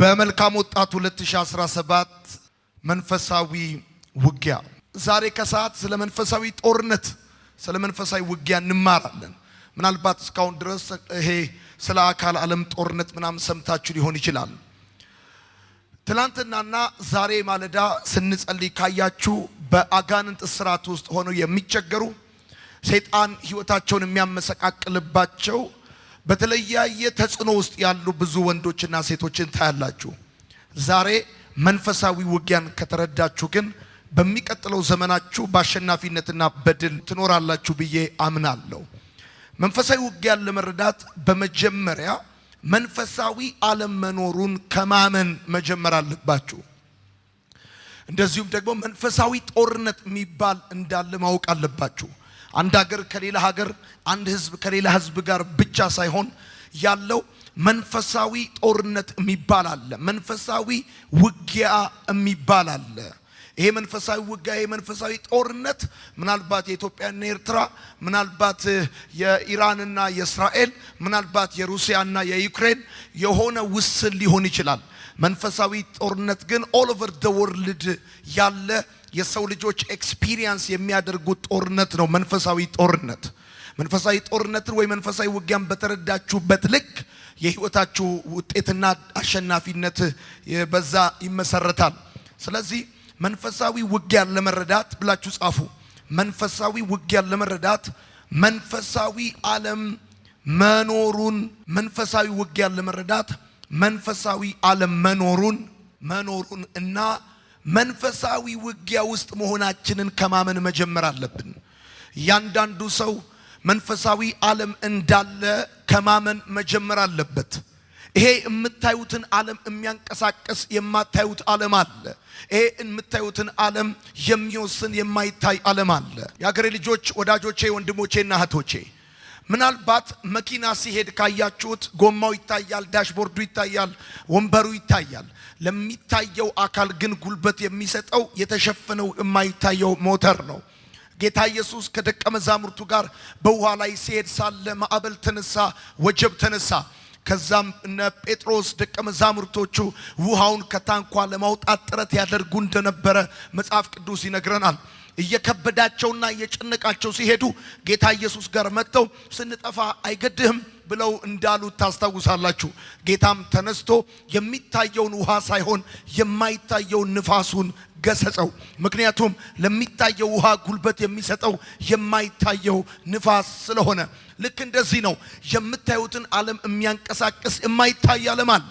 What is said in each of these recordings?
በመልካም ወጣት 2017 መንፈሳዊ ውጊያ ዛሬ ከሰዓት ስለ መንፈሳዊ ጦርነት ስለ መንፈሳዊ ውጊያ እንማራለን። ምናልባት እስካሁን ድረስ ይሄ ስለ አካል ዓለም ጦርነት ምናምን ሰምታችሁ ሊሆን ይችላል። ትላንትናና ዛሬ ማለዳ ስንጸልይ ካያችሁ በአጋንንት እስራት ውስጥ ሆነው የሚቸገሩ ሰይጣን ህይወታቸውን የሚያመሰቃቅልባቸው በተለያየ ተጽዕኖ ውስጥ ያሉ ብዙ ወንዶችና ሴቶችን ታያላችሁ። ዛሬ መንፈሳዊ ውጊያን ከተረዳችሁ ግን በሚቀጥለው ዘመናችሁ በአሸናፊነትና በድል ትኖራላችሁ ብዬ አምናለሁ። መንፈሳዊ ውጊያን ለመረዳት በመጀመሪያ መንፈሳዊ ዓለም መኖሩን ከማመን መጀመር አለባችሁ። እንደዚሁም ደግሞ መንፈሳዊ ጦርነት የሚባል እንዳለ ማወቅ አለባችሁ። አንድ ሀገር ከሌላ ሀገር፣ አንድ ህዝብ ከሌላ ህዝብ ጋር ብቻ ሳይሆን ያለው መንፈሳዊ ጦርነት የሚባል አለ። መንፈሳዊ ውጊያ የሚባል አለ። ይሄ መንፈሳዊ ውጊያ፣ ይሄ መንፈሳዊ ጦርነት ምናልባት የኢትዮጵያና የኤርትራ፣ ምናልባት የኢራንና የእስራኤል፣ ምናልባት የሩሲያና የዩክሬን የሆነ ውስን ሊሆን ይችላል። መንፈሳዊ ጦርነት ግን ኦል ኦቨር ዘ ወርልድ ያለ የሰው ልጆች ኤክስፒሪየንስ የሚያደርጉት ጦርነት ነው መንፈሳዊ ጦርነት። መንፈሳዊ ጦርነትን ወይ መንፈሳዊ ውጊያን በተረዳችሁበት ልክ የህይወታችሁ ውጤትና አሸናፊነት በዛ ይመሰረታል። ስለዚህ መንፈሳዊ ውጊያን ለመረዳት ብላችሁ ጻፉ። መንፈሳዊ ውጊያን ለመረዳት መንፈሳዊ ዓለም መኖሩን፣ መንፈሳዊ ውጊያን ለመረዳት መንፈሳዊ ዓለም መኖሩን እና መንፈሳዊ ውጊያ ውስጥ መሆናችንን ከማመን መጀመር አለብን። እያንዳንዱ ሰው መንፈሳዊ ዓለም እንዳለ ከማመን መጀመር አለበት። ይሄ የምታዩትን ዓለም የሚያንቀሳቅስ የማታዩት ዓለም አለ። ይሄ የምታዩትን ዓለም የሚወስን የማይታይ ዓለም አለ። የአገሬ ልጆች፣ ወዳጆቼ፣ ወንድሞቼና እህቶቼ ምናልባት መኪና ሲሄድ ካያችሁት ጎማው ይታያል፣ ዳሽቦርዱ ይታያል፣ ወንበሩ ይታያል። ለሚታየው አካል ግን ጉልበት የሚሰጠው የተሸፈነው የማይታየው ሞተር ነው። ጌታ ኢየሱስ ከደቀ መዛሙርቱ ጋር በውሃ ላይ ሲሄድ ሳለ ማዕበል ተነሳ፣ ወጀብ ተነሳ። ከዛም እነ ጴጥሮስ ደቀ መዛሙርቶቹ ውሃውን ከታንኳ ለማውጣት ጥረት ያደርጉ እንደነበረ መጽሐፍ ቅዱስ ይነግረናል። እየከበዳቸውና እየጨነቃቸው ሲሄዱ ጌታ ኢየሱስ ጋር መጥተው ስንጠፋ አይገድህም ብለው እንዳሉት ታስታውሳላችሁ። ጌታም ተነስቶ የሚታየውን ውሃ ሳይሆን የማይታየውን ንፋሱን ገሰጸው። ምክንያቱም ለሚታየው ውሃ ጉልበት የሚሰጠው የማይታየው ንፋስ ስለሆነ። ልክ እንደዚህ ነው የምታዩትን ዓለም የሚያንቀሳቅስ የማይታይ ዓለም አለ።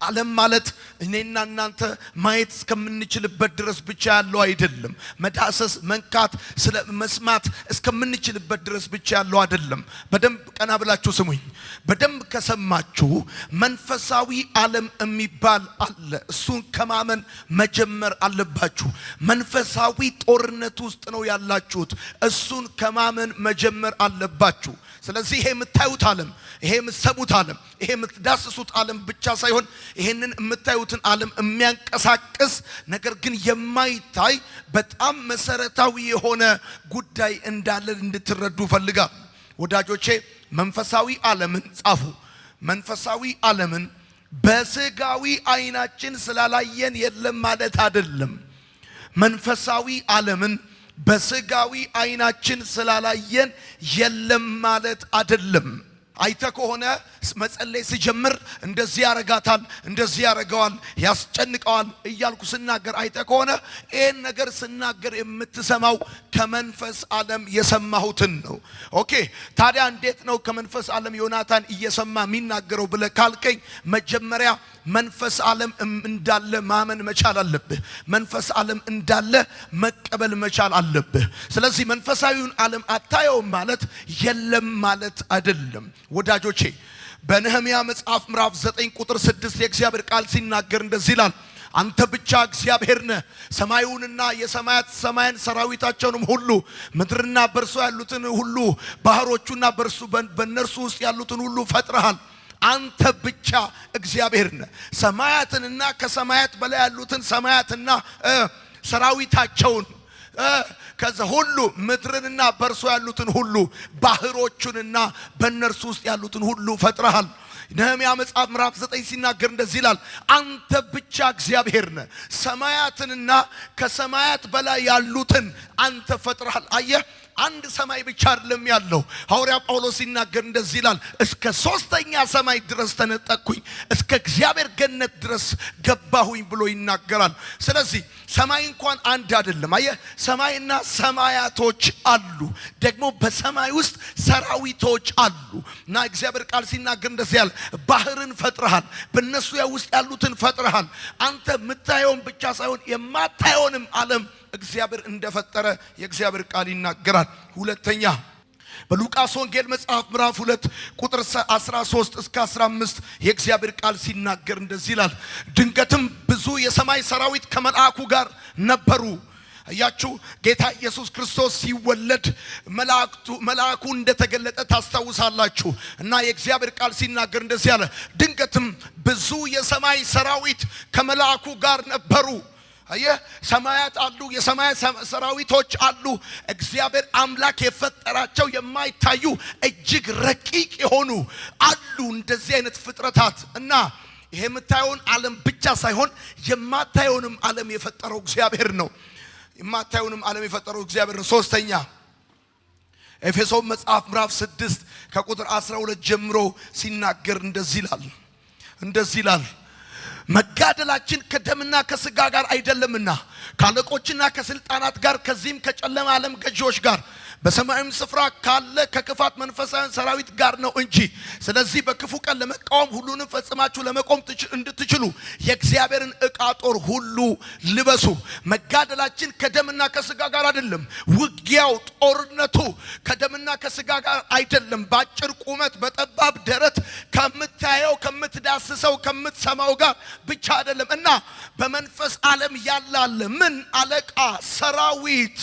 ዓለም ማለት እኔና እናንተ ማየት እስከምንችልበት ድረስ ብቻ ያለው አይደለም። መዳሰስ፣ መንካት፣ ስለ መስማት እስከምንችልበት ድረስ ብቻ ያለው አይደለም። በደንብ ቀና ብላችሁ ስሙኝ። በደንብ ከሰማችሁ መንፈሳዊ ዓለም የሚባል አለ። እሱን ከማመን መጀመር አለባችሁ። መንፈሳዊ ጦርነት ውስጥ ነው ያላችሁት። እሱን ከማመን መጀመር አለባችሁ። ስለዚህ ይሄ የምታዩት ዓለም፣ ይሄ የምትሰሙት ዓለም፣ ይሄ የምትዳስሱት ዓለም ብቻ ሳይሆን ይሄንን የምታዩትን ዓለም የሚያንቀሳቅስ ነገር ግን የማይታይ በጣም መሰረታዊ የሆነ ጉዳይ እንዳለ እንድትረዱ ፈልጋለሁ። ወዳጆቼ መንፈሳዊ ዓለምን ጻፉ። መንፈሳዊ ዓለምን በስጋዊ አይናችን ስላላየን የለም ማለት አይደለም። መንፈሳዊ ዓለምን በስጋዊ አይናችን ስላላየን የለም ማለት አይደለም። አይተ ከሆነ መጸለይ ሲጀምር እንደዚህ ያረጋታል፣ እንደዚህ ያረጋዋል፣ ያስጨንቀዋል እያልኩ ስናገር አይተ ከሆነ ይሄን ነገር ስናገር የምትሰማው ከመንፈስ ዓለም የሰማሁትን ነው። ኦኬ፣ ታዲያ እንዴት ነው ከመንፈስ ዓለም ዮናታን እየሰማ የሚናገረው ብለህ ካልከኝ መጀመሪያ መንፈስ ዓለም እንዳለ ማመን መቻል አለብህ። መንፈስ ዓለም እንዳለ መቀበል መቻል አለብህ። ስለዚህ መንፈሳዊውን ዓለም አታየውም ማለት የለም ማለት አይደለም። ወዳጆቼ በነህምያ መጽሐፍ ምዕራፍ 9 ቁጥር 6 የእግዚአብሔር ቃል ሲናገር እንደዚህ ይላል፣ አንተ ብቻ እግዚአብሔር ነህ፣ ሰማዩንና የሰማያት ሰማያን ሰራዊታቸውንም ሁሉ፣ ምድርና በርሷ ያሉትን ሁሉ፣ ባህሮቹና በእነርሱ ውስጥ ያሉትን ሁሉ ፈጥረሃል። አንተ ብቻ እግዚአብሔር ነህ። ሰማያትንና ከሰማያት በላይ ያሉትን ሰማያትና ሰራዊታቸውን ከዛ ሁሉ ምድርንና በርሶ ያሉትን ሁሉ ባህሮቹንና በእነርሱ ውስጥ ያሉትን ሁሉ ፈጥረሃል። ነህምያ መጽሐፍ ምዕራፍ 9 ሲናገር እንደዚህ ይላል፣ አንተ ብቻ እግዚአብሔር ነህ፣ ሰማያትንና ከሰማያት በላይ ያሉትን አንተ ፈጥረሃል። አየህ፣ አንድ ሰማይ ብቻ አይደለም ያለው። ሐዋርያ ጳውሎስ ሲናገር እንደዚህ ይላል፣ እስከ ሶስተኛ ሰማይ ድረስ ተነጠቅኩኝ፣ እስከ እግዚአብሔር ገነት ድረስ ገባሁኝ ብሎ ይናገራል። ስለዚህ ሰማይ እንኳን አንድ አይደለም። አየህ፣ ሰማይና ሰማያቶች አሉ፣ ደግሞ በሰማይ ውስጥ ሰራዊቶች አሉ። እና እግዚአብሔር ቃል ሲናገር እንደዚህ ያለ ባህርን ፈጥረሃል፣ በእነሱ ውስጥ ያሉትን ፈጥረሃል። አንተ የምታየውን ብቻ ሳይሆን የማታየውንም ዓለም እግዚአብሔር እንደፈጠረ የእግዚአብሔር ቃል ይናገራል። ሁለተኛ በሉቃስ ወንጌል መጽሐፍ ምዕራፍ 2 ቁጥር 13 እስከ 15 የእግዚአብሔር ቃል ሲናገር እንደዚህ ይላል፣ ድንገትም ብዙ የሰማይ ሰራዊት ከመልአኩ ጋር ነበሩ። አያችሁ፣ ጌታ ኢየሱስ ክርስቶስ ሲወለድ መልአኩ እንደተገለጠ ታስታውሳላችሁ። እና የእግዚአብሔር ቃል ሲናገር እንደዚህ ያለ፣ ድንገትም ብዙ የሰማይ ሰራዊት ከመልአኩ ጋር ነበሩ። አየህ፣ ሰማያት አሉ፣ የሰማይ ሰራዊቶች አሉ። እግዚአብሔር አምላክ የፈጠራቸው የማይታዩ እጅግ ረቂቅ የሆኑ አሉ እንደዚህ አይነት ፍጥረታት። እና ይሄ የምታየውን ዓለም ብቻ ሳይሆን የማታየውንም ዓለም የፈጠረው እግዚአብሔር ነው። የማታየውንም ዓለም የፈጠረው እግዚአብሔር ነው። ሶስተኛ ኤፌሶን መጽሐፍ ምዕራፍ 6 ከቁጥር 12 ጀምሮ ሲናገር እንደዚህ ይላል መጋደላችን ከደምና ከስጋ ጋር አይደለምና ካለቆችና ከስልጣናት ጋር ከዚህም ከጨለማ ዓለም ገዢዎች ጋር በሰማያዊም ስፍራ ካለ ከክፋት መንፈሳዊ ሰራዊት ጋር ነው እንጂ። ስለዚህ በክፉ ቀን ለመቃወም ሁሉንም ፈጽማችሁ ለመቆም እንድትችሉ የእግዚአብሔርን ዕቃ ጦር ሁሉ ልበሱ። መጋደላችን ከደምና ከስጋ ጋር አይደለም። ውጊያው፣ ጦርነቱ ከደምና ከስጋ ጋር አይደለም። በአጭር ቁመት በጠባብ ደረት ከምታየው፣ ከምትዳስሰው፣ ከምትሰማው ጋር ብቻ አይደለም። እና በመንፈስ ዓለም ያላለ ምን አለቃ፣ ሰራዊት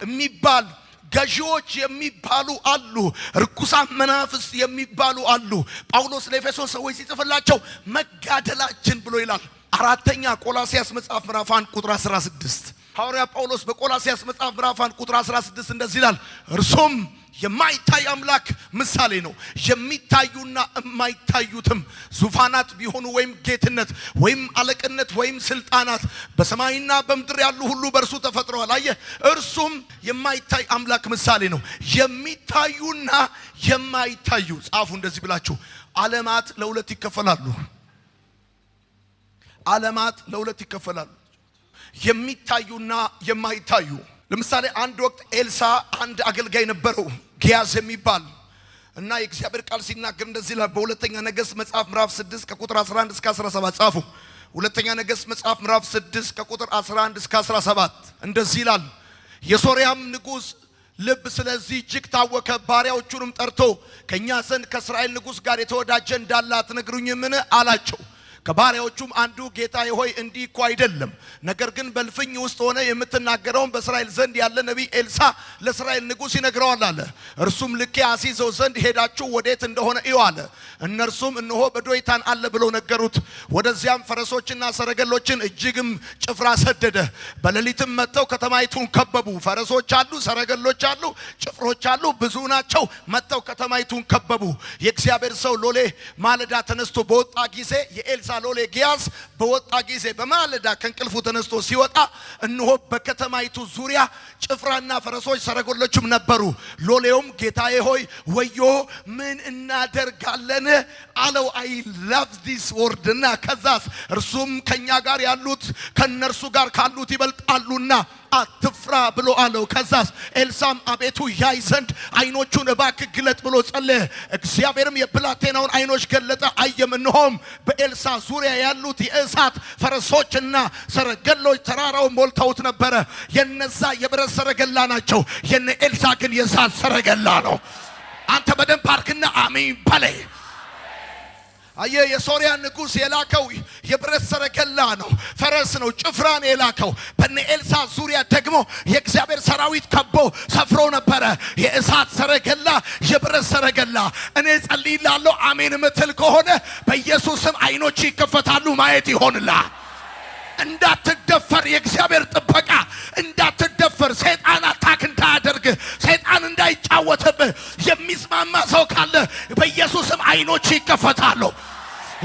የሚባል ገዢዎች የሚባሉ አሉ፣ ርኩሳን መናፍስት የሚባሉ አሉ። ጳውሎስ ለኤፌሶን ሰዎች ሲጽፍላቸው መጋደላችን ብሎ ይላል። አራተኛ ቆላስይስ መጽሐፍ ምዕራፍ 1 ቁጥር 16 ሐዋርያ ጳውሎስ በቆላስይስ መጽሐፍ ምዕራፍ 1 ቁጥር 16 እንደዚህ ይላል፣ እርሱም የማይታይ አምላክ ምሳሌ ነው። የሚታዩና የማይታዩትም ዙፋናት ቢሆኑ ወይም ጌትነት ወይም አለቅነት ወይም ስልጣናት በሰማይና በምድር ያሉ ሁሉ በእርሱ ተፈጥረዋል። አየህ፣ እርሱም የማይታይ አምላክ ምሳሌ ነው። የሚታዩና የማይታዩ ጻፉ እንደዚህ ብላችሁ፣ ዓለማት ለሁለት ይከፈላሉ። ዓለማት ለሁለት ይከፈላሉ፣ የሚታዩና የማይታዩ። ለምሳሌ አንድ ወቅት ኤልሳ አንድ አገልጋይ ነበረው ጊያዝ የሚባል እና የእግዚአብሔር ቃል ሲናገር እንደዚህ ይላል። በሁለተኛ ነገሥት መጽሐፍ ምዕራፍ 6 ከቁጥር 11 እስከ 17 ጻፉ። ሁለተኛ ነገሥት መጽሐፍ ምዕራፍ 6 ከቁጥር 11 እስከ 17 እንደዚህ ይላል። የሶርያም ንጉሥ ልብ ስለዚህ እጅግ ታወከ፣ ባሪያዎቹንም ጠርቶ ከእኛ ዘንድ ከእስራኤል ንጉሥ ጋር የተወዳጀ እንዳለ አትነግሩኝምን አላቸው። ከባሪያዎቹም አንዱ ጌታዬ ሆይ እንዲህ እኮ አይደለም፣ ነገር ግን በልፍኝ ውስጥ ሆነ የምትናገረውን በእስራኤል ዘንድ ያለ ነቢይ ኤልሳ ለእስራኤል ንጉሥ ይነግረዋል አለ። እርሱም ልኬ አስይዘው ዘንድ ሄዳችሁ ወዴት እንደሆነ እዩ አለ። እነርሱም እነሆ በዶይታን አለ ብለው ነገሩት። ወደዚያም ፈረሶችና ሰረገሎችን እጅግም ጭፍራ ሰደደ። በሌሊትም መጥተው ከተማይቱን ከበቡ። ፈረሶች አሉ፣ ሰረገሎች አሉ፣ ጭፍሮች አሉ፣ ብዙ ናቸው። መጥተው ከተማይቱን ከበቡ። የእግዚአብሔር ሰው ሎሌ ማለዳ ተነስቶ በወጣ ጊዜ የኤልሳ ሎሌ ጊያዝ በወጣ ጊዜ በማለዳ ከእንቅልፉ ተነስቶ ሲወጣ እነሆ በከተማይቱ ዙሪያ ጭፍራና ፈረሶች ሰረገሎችም ነበሩ። ሎሌውም ጌታዬ ሆይ ወዮ ምን እናደርጋለን አለው። አይ ላቭ ዲስ ወርድ። እና ከዛስ እርሱም ከኛ ጋር ያሉት ከነርሱ ጋር ካሉት ይበልጣሉና አትፍራ ብሎ አለው። ከዛስ ኤልሳም አቤቱ ያይ ዘንድ አይኖቹን እባክህ ግለጥ ብሎ ጸለየ። እግዚአብሔርም የብላቴናውን አይኖች ገለጠ፣ አየም። እነሆም በኤልሳ ዙሪያ ያሉት የእሳት ፈረሶችና ሰረገሎች ተራራውን ሞልተውት ነበረ። የነዛ የብረት ሰረገላ ናቸው፣ የነ ኤልሳ ግን የእሳት ሰረገላ ነው። አንተ በደንብ አርክና አሜን በለይ። አየ የሶሪያ ንጉሥ የላከው የብረት ሰረገላ ነው፣ ፈረስ ነው፣ ጭፍራን የላከው። በነ ኤልሳ ዙሪያ ደግሞ የእግዚአብሔር ሰራዊት ከቦ ሰፍሮ ነበረ፣ የእሳት ሰረገላ፣ የብረት ሰረገላ። እኔ ጸልይላለሁ፣ አሜን ምትል ከሆነ በኢየሱስም አይኖች ይከፈታሉ፣ ማየት ይሆንልሃል። እንዳትደፈር የእግዚአብሔር ጥበቃ እንዳትደፈር፣ ሰይጣን አታክ እንዳያደርግ፣ ሰይጣን እንዳይጫወትብህ የሚስማማ ሰው ካለ በኢየሱስም አይኖች ይከፈታሉ።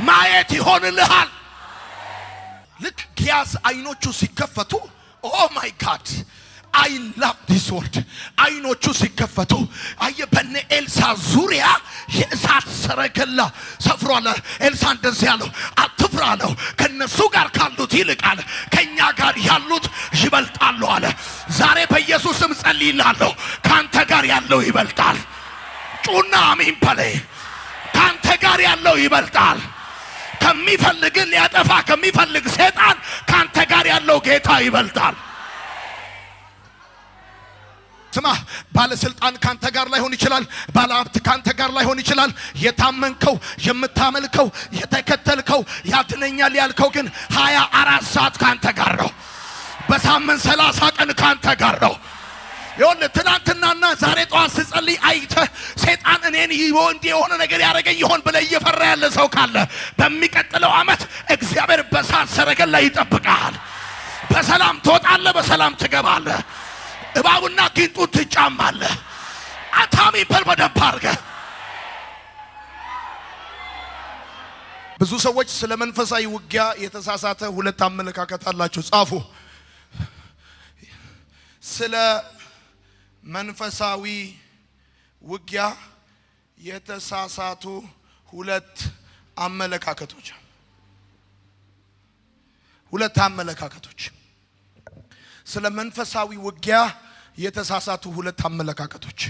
ማየት ይሆንልሃል። ልክ ጊያዝ አይኖቹ ሲከፈቱ ኦ ማይ ጋድ I love this word አይኖቹ ሲከፈቱ አየ በነ ኤልሳ ዙሪያ የእሳት ሰረገላ ሰፍሯል። ኤልሳ እንደዚህ ያለው አትፍራ ነው ከነሱ ጋር ካሉት ይልቃል ከኛ ጋር ያሉት ይበልጣሉ አለ። ዛሬ በኢየሱስም ጸልይላለሁ ካንተ ጋር ያለው ይበልጣል። ጩና አሜን በለ። ካንተ ጋር ያለው ይበልጣል። ከሚፈልግ ሊያጠፋ ከሚፈልግ ሰይጣን ካንተ ጋር ያለው ጌታ ይበልጣል። ስማ ባለስልጣን ካንተ ጋር ላይሆን ይችላል። ባለሀብት ካንተ ጋር ላይሆን ይችላል። የታመንከው የምታመልከው የተከተልከው ያድነኛል ያልከው ግን 24 ሰዓት ካንተ ጋር ነው። በሳምንት 30 ቀን ካንተ ጋር ነው። ይሁን ትናንትናና ዛሬ ጧት ስጸልይ አይተህ ሰይጣን እኔን የሆነ ነገር ያረገኝ ይሆን ብለህ እየፈራ ያለ ሰው ካለ በሚቀጥለው ዓመት እግዚአብሔር በእሳት ሰረገላ ይጠብቃል። በሰላም ትወጣለህ፣ በሰላም ትገባለህ። እባቡና ጊንጡን ትጫማለህ። አታሚ በደንብ አድርገህ። ብዙ ሰዎች ስለ መንፈሳዊ ውጊያ የተሳሳተ ሁለት አመለካከት አላቸው። ጻፉ። ስለ መንፈሳዊ ውጊያ የተሳሳቱ ሁለት አመለካከቶች ስለ መንፈሳዊ ውጊያ የተሳሳቱ ሁለት አመለካከቶች።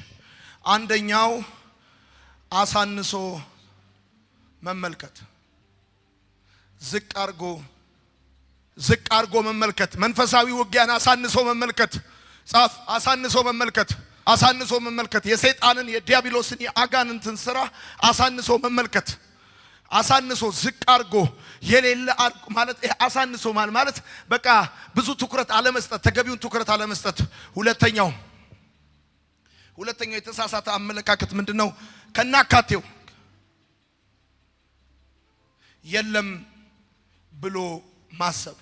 አንደኛው አሳንሶ መመልከት፣ ዝቅ አርጎ መመልከት። መንፈሳዊ ውጊያን አሳንሶ መመልከት። ጻፍ። አሳንሶ መመልከት የሰይጣንን የዲያብሎስን የአጋንንትን ስራ አሳንሶ መመልከት። አሳንሶ ዝቅ አርጎ የሌለ ማለት አሳንሶ ማለት በቃ ብዙ ትኩረት አለመስጠት፣ ተገቢውን ትኩረት አለመስጠት። ሁለተኛው የተሳሳተ አመለካከት ምንድነው? ከናካቴው የለም ብሎ ማሰብ።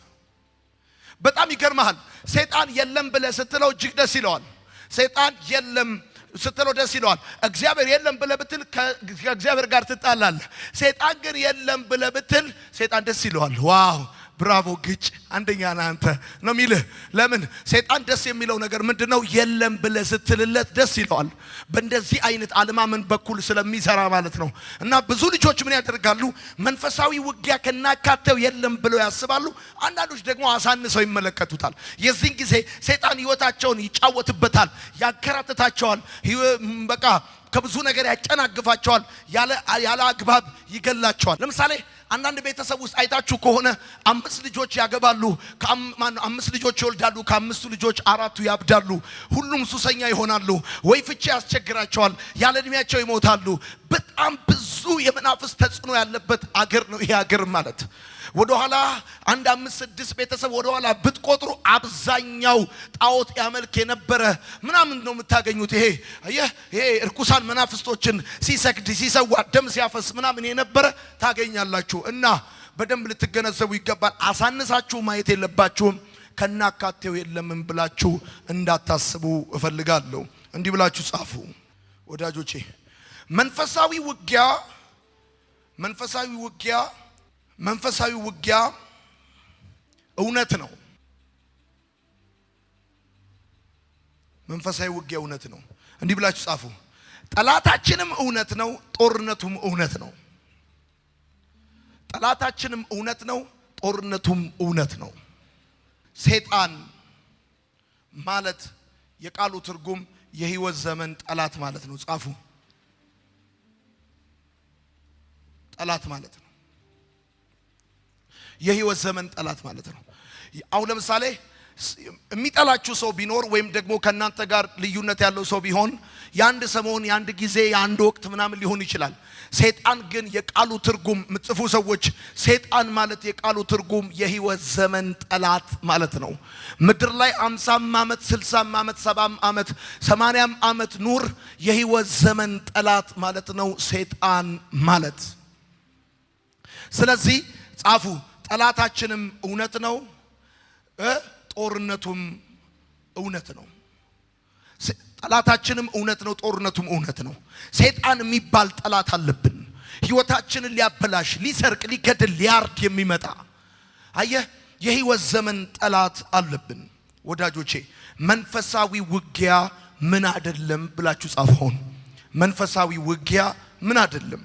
በጣም ይገርማል። ሰይጣን የለም ብለ ስትለው እጅግ ደስ ይለዋል። ሰይጣን የለም ስትለው ደስ ይለዋል። እግዚአብሔር የለም ብለ ብትል ከእግዚአብሔር ጋር ትጣላለህ። ሰይጣን ግን የለም ብለ ብትል ሰይጣን ደስ ይለዋል። ዋው ብራቮ ግጭ አንደኛ ነህ አንተ ነው የሚልህ። ለምን? ሰይጣን ደስ የሚለው ነገር ምንድነው? የለም ብለ ስትልለት ደስ ይለዋል። በእንደዚህ አይነት አለማመን በኩል ስለሚሰራ ማለት ነው። እና ብዙ ልጆች ምን ያደርጋሉ? መንፈሳዊ ውጊያ ከናካቴው የለም ብለው ያስባሉ። አንዳንዶች ደግሞ አሳንሰው ይመለከቱታል። የዚህን ጊዜ ሰይጣን ህይወታቸውን ይጫወትበታል፣ ያከራተታቸዋል። በቃ ከብዙ ነገር ያጨናግፋቸዋል፣ ያለ አግባብ ይገላቸዋል። ለምሳሌ አንዳንድ ቤተሰብ ውስጥ አይታችሁ ከሆነ 5 ልጆች ያገባሉ፣ 5 ልጆች ይወልዳሉ። ከ5ቱ ልጆች 4ቱ ያብዳሉ። ሁሉም ሱሰኛ ይሆናሉ፣ ወይ ፍቺ ያስቸግራቸዋል፣ ያለ እድሜያቸው ይሞታሉ። በጣም ብዙ የመናፍስ ተጽዕኖ ያለበት አገር ነው ይሄ አገር ማለት። ወደኋላ 1 5 6 ቤተሰብ ወደኋላ ብትቆጥሩ አብዛኛው ጣዖት ያመልክ የነበረ ምናምን ነው የምታገኙት። ይሄ እርኩሳን መናፍስቶችን ሲሰግድ ሲሰዋ ደም ሲያፈስ ምናምን የነበረ ታገኛላችሁ። እና በደንብ ልትገነዘቡ ይገባል። አሳንሳችሁ ማየት የለባችሁም። ከናካቴው የለምን ብላችሁ እንዳታስቡ እፈልጋለሁ። እንዲህ ብላችሁ ጻፉ ወዳጆቼ። መንፈሳዊ ውጊያ እውነት ነው። መንፈሳዊ ውጊያ እውነት ነው። እንዲህ ብላችሁ ጻፉ። ጠላታችንም እውነት ነው፣ ጦርነቱም እውነት ነው። ጠላታችንም እውነት ነው፣ ጦርነቱም እውነት ነው። ሰይጣን ማለት የቃሉ ትርጉም የህይወት ዘመን ጠላት ማለት ነው። ጻፉ። ጠላት ማለት ነው። የህይወት ዘመን ጠላት ማለት ነው። አሁን ለምሳሌ የሚጠላችሁ ሰው ቢኖር ወይም ደግሞ ከናንተ ጋር ልዩነት ያለው ሰው ቢሆን ያንድ ሰሞን ያንድ ጊዜ ያንድ ወቅት ምናምን ሊሆን ይችላል። ሰይጣን ግን የቃሉ ትርጉም ምጽፉ ሰዎች ሰይጣን ማለት የቃሉ ትርጉም የህይወት ዘመን ጠላት ማለት ነው። ምድር ላይ 50 ዓመት 60 ዓመት 70 ዓመት 80 ዓመት ኑር የህይወት ዘመን ጠላት ማለት ነው ሰይጣን ማለት። ስለዚህ ጻፉ። ጠላታችንም እውነት ነው፣ ጦርነቱም እውነት ነው። ጠላታችንም እውነት ነው፣ ጦርነቱም እውነት ነው። ሰይጣን የሚባል ጠላት አለብን። ህይወታችንን ሊያበላሽ ሊሰርቅ ሊገድል ሊያርድ የሚመጣ አየህ የህይወት ዘመን ጠላት አለብን ወዳጆቼ መንፈሳዊ ውጊያ ምን አይደለም ብላችሁ ጻፉን መንፈሳዊ ውጊያ ምን አይደለም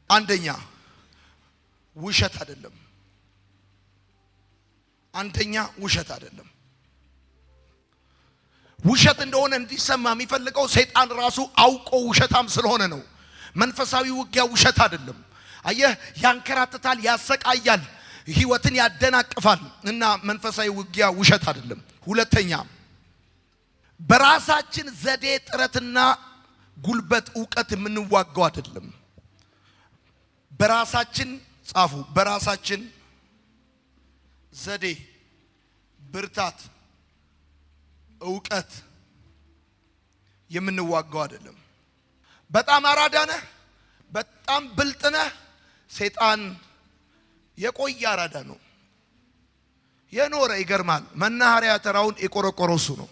አንደኛ ውሸት አይደለም አንደኛ ውሸት አይደለም ውሸት እንደሆነ እንዲሰማ የሚፈልገው ሰይጣን ራሱ አውቆ ውሸታም ስለሆነ ነው መንፈሳዊ ውጊያ ውሸት አይደለም አየህ ያንከራተታል ያሰቃያል ህይወትን ያደናቅፋል እና መንፈሳዊ ውጊያ ውሸት አይደለም ሁለተኛ በራሳችን ዘዴ ጥረትና ጉልበት ዕውቀት የምንዋጋው አይደለም በራሳችን ጻፉ በራሳችን ዘዴ ብርታት ዕውቀት የምንዋጋው አይደለም በጣም አራዳነ በጣም ብልጥነ ሰይጣን የቆየ አራዳ ነው የኖረ ይገርማል መናኸሪያ ተራውን የቆረቆረሱ ነው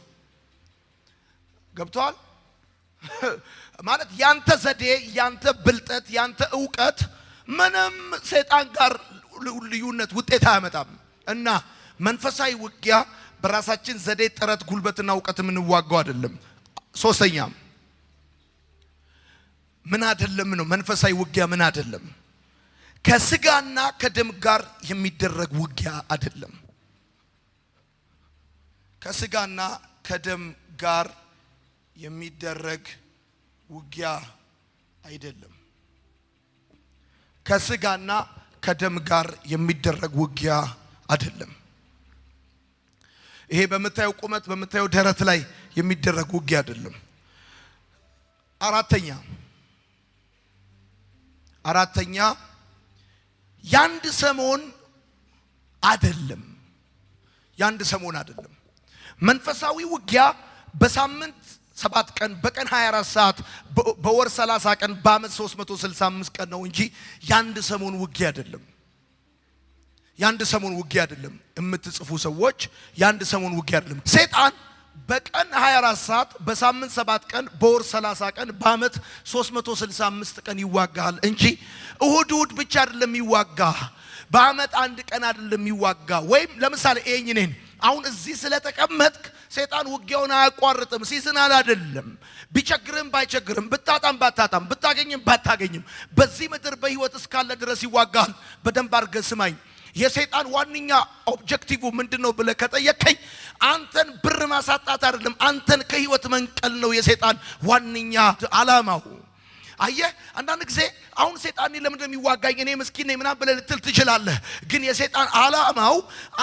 ገብቷል ማለት ያንተ ዘዴ ያንተ ብልጠት ያንተ ዕውቀት ምንም ሰይጣን ጋር ልዩነት ውጤት አያመጣም እና መንፈሳዊ ውጊያ በራሳችን ዘዴ ጥረት ጉልበትና ዕውቀት የምንዋጋው አይደለም ሶስተኛ ምን አይደለም ነው መንፈሳዊ ውጊያ ምን አይደለም ከስጋና ከደም ጋር የሚደረግ ውጊያ አይደለም ከስጋና ከደም ጋር የሚደረግ ውጊያ አይደለም ከስጋና ከደም ጋር የሚደረግ ውጊያ አይደለም ይሄ በመታየው ቁመት በመታየው ደረት ላይ የሚደረግ ውጊያ አይደለም አራተኛ ያንድ ሰሞን አይደለም መንፈሳዊ ውጊያ በሳምንት 7 ቀን በቀን 24 ሰዓት በወር 30 ቀን በአመት 365 ቀን ነው እንጂ ያንድ ሰሞን ውጊያ አይደለም የምትጽፉ ሰዎች ያንድ ሰሞን ውጊያ አይደለም ሰይጣን በቀን 24 ሰዓት በሳምንት 7 ቀን በወር 30 ቀን በአመት 365 ቀን ይዋጋል እንጂ እሁድ ብቻ አይደለም ይዋጋ በአመት አንድ ቀን አይደለም ይዋጋ ወይም ለምሳሌ እኔን አሁን እዚህ ስለተቀመጥክ ሰይጣን ውጊያውን አያቋርጥም ሲዝናል አይደለም ቢቸግርም ባይቸግርም ብታጣም ባታጣም ብታገኝም ባታገኝም በዚህ ምድር በህይወት እስካለ ድረስ ይዋጋል በደንብ አድርገህ ስማኝ የሰይጣን ዋንኛ ኦብጀክቲቭ ምንድነው ብለህ ከጠየቀኝ አንተን ብር ማሳጣት አይደለም አንተን ከህይወት መንቀል ነው የሰይጣን ዋንኛ ዓላማው አየህ አንዳንድ ጊዜ አሁን ሰይጣን ለምን እንደሚዋጋኝ እኔ ምስኪን ነኝ ምናምን ብለህ ልትል ትችላለህ ግን የሰይጣን ዓላማው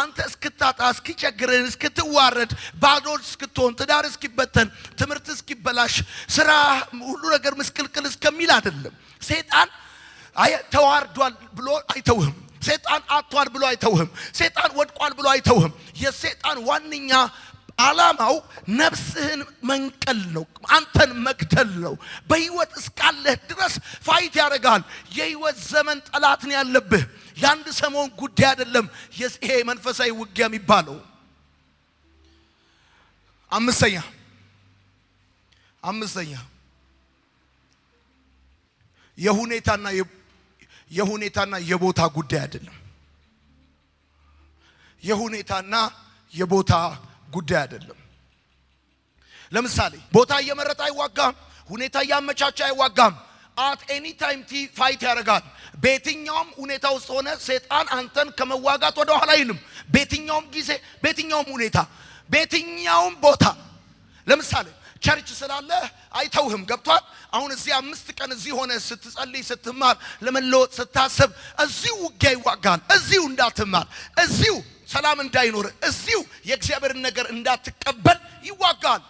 አንተ እስክታጣ እስኪቸግርህ እስክትዋረድ ባዶ እስክትሆን ትዳር እስኪበተን ትምህርት እስኪበላሽ ስራ ሁሉ ነገር ምስቅልቅል እስከሚል አይደለም ሰይጣን ተዋርዷል ብሎ አይተውህም ሰይጣን አጥቷል ብሎ አይተውህም ሰይጣን ወድቋል ብሎ አይተውህም የሰይጣን ዋንኛ ዓላማው ነፍስህን መንቀል ነው አንተን መግደል ነው በህይወት እስካለህ ድረስ ፋይት ያደርጋል የህይወት ዘመን ጠላት ነው ያለብህ ያንድ ሰሞን ጉዳይ አይደለም ይሄ መንፈሳዊ ውጊያ የሚባለው አምስተኛ የሁኔታና የቦታ ጉዳይ አይደለም የሁኔታና የቦታ ጉዳይ አይደለም ለምሳሌ ቦታ እየመረጠ አይዋጋም ሁኔታ ያመቻቻ አይዋጋም at any time ፋይት ያደርጋል በየትኛውም ሁኔታ ውስጥ ሆነ ሰይጣን አንተን ከመዋጋት ወደ ኋላ አይልም በየትኛውም ጊዜ በየትኛውም ሁኔታ በየትኛውም ቦታ ለምሳሌ ቸርች ስላለ አይተውህም ገብቷል አሁን እዚህ 5 ቀን እዚህ ሆነ ስትጸልይ ስትማር ለመለወጥ ስታስብ እዚሁ ውጊያ ይዋጋል እዚሁ እንዳትማር እዚሁ ሰላም እንዳይኖር እዚሁ የእግዚአብሔርን ነገር እንዳትቀበል ይዋጋል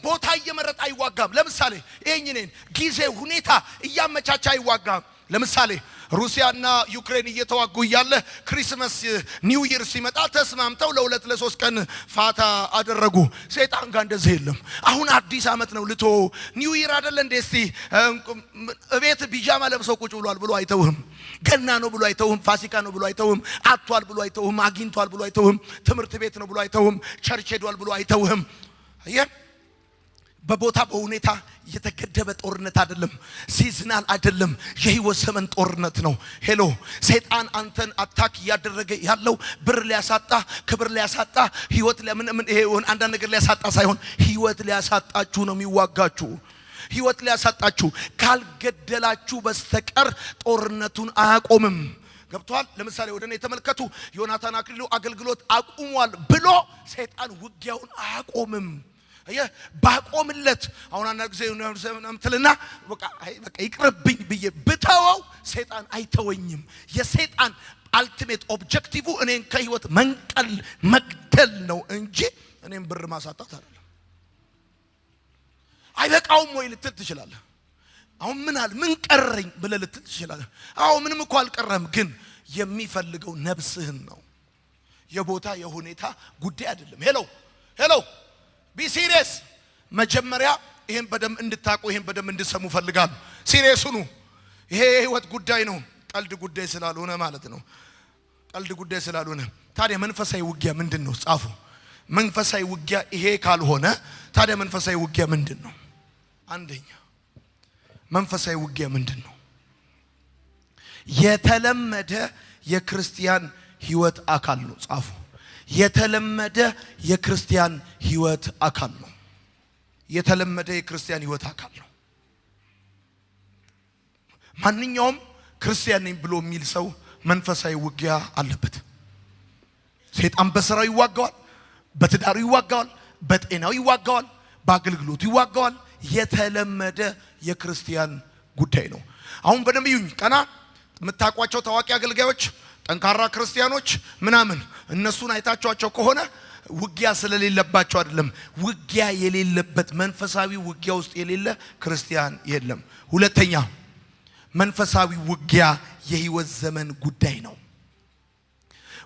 ቦታ እየመረጠ አይዋጋም ለምሳሌ እኔን ጊዜ ሁኔታ እያመቻቻ አይዋጋም ለምሳሌ ሩሲያና ዩክሬን እየተዋጉ ያለ ክሪስማስ ኒው ይር ሲመጣ ተስማምተው ለሁለት ለሶስት ቀን ፋታ አደረጉ ሰይጣን ጋር እንደዚህ የለም አሁን አዲስ አመት ነው ልቶ ኒው ይር አይደለ እንዴ እስቲ እቤት ቢጃማ ለብሰው ቁጭ ብሏል ብሎ አይተውህም ገና ነው ብሎ አይተውህም ፋሲካ ነው ብሎ አይተውህም አጥቷል ብሎ አይተውህም አግኝቷል ብሎ አይተውህም ትምህርት ቤት ነው ብሎ አይተውህም ቸርች ሄዷል ብሎ አይተውህም በቦታ በሁኔታ የተገደበ ጦርነት አይደለም። ሲዝናል አይደለም። የህይወት ዘመን ጦርነት ነው። ሄሎ ሰይጣን አንተን አታክ ያደረገ ያለው ብር ሊያሳጣ፣ ክብር ሊያሳጣ፣ ህይወት ለምን ይሄ አንዳንድ ነገር ሊያሳጣ ሳይሆን ህይወት ሊያሳጣችሁ ነው የሚዋጋችሁ። ህይወት ሊያሳጣችሁ ካልገደላችሁ በስተቀር ጦርነቱን አያቆምም። ገብቷል? ለምሳሌ ወደኔ ተመልከቱ። ዮናታን አክሊሉ አገልግሎት አቁሟል ብሎ ሰይጣን ውጊያውን አያቆምም። ባቆምለት አሁን አንዳንድ ጊዜ ምትልና በቃ ይቅርብኝ ብዬ ብተወው ሰይጣን አይተወኝም። የሰይጣን አልቲሜት ኦብጀክቲቭ እኔን ከህይወት መንቀል መግደል ነው እንጂ እኔን ብር ማሳጣት አይደለም። አይበቃውም ወይ ልትል ትችላለህ። አሁን ምን ቀረኝ ብለህ ልትል ትችላለህ። አዎ ምንም እኮ አልቀረም፣ ግን የሚፈልገው ነፍስህን ነው። የቦታ የሁኔታ ጉዳይ አይደለም። ሄሎ ቢ ሲሪየስ። መጀመሪያ ይሄን በደም እንድታቁ፣ ይሄን በደም እንድሰሙ ፈልጋለሁ። ሲሪየስ ሁኑ። ይሄ የህይወት ጉዳይ ነው፣ ቀልድ ጉዳይ ስላልሆነ ማለት ነው። ቀልድ ጉዳይ ስላልሆነ ታዲያ መንፈሳዊ ውጊያ ምንድነው? ጻፉ። መንፈሳዊ ውጊያ ይሄ ካልሆነ ታዲያ መንፈሳዊ ውጊያ ምንድነው? አንደኛ መንፈሳዊ ውጊያ ምንድነው? የተለመደ የክርስቲያን ህይወት አካል ነው። ጻፉ። የተለመደ የክርስቲያን ህይወት አካል ነው። የተለመደ የክርስቲያን ህይወት አካል ነው። ማንኛውም ክርስቲያን ነኝ ብሎ የሚል ሰው መንፈሳዊ ውጊያ አለበት። ሰይጣን በስራው ይዋጋዋል፣ በትዳሩ ይዋጋዋል፣ በጤናው ይዋጋዋል፣ በአገልግሎቱ ይዋጋዋል። የተለመደ የክርስቲያን ጉዳይ ነው። አሁን በደንብ ይዩኝ። ቀና የምታውቋቸው ታዋቂ አገልጋዮች፣ ጠንካራ ክርስቲያኖች ምናምን እነሱን አይታችኋቸው ከሆነ ውጊያ ስለሌለባቸው አይደለም። ውጊያ የሌለበት መንፈሳዊ ውጊያ ውስጥ የሌለ ክርስቲያን የለም። ሁለተኛ መንፈሳዊ ውጊያ የህይወት ዘመን ጉዳይ ነው።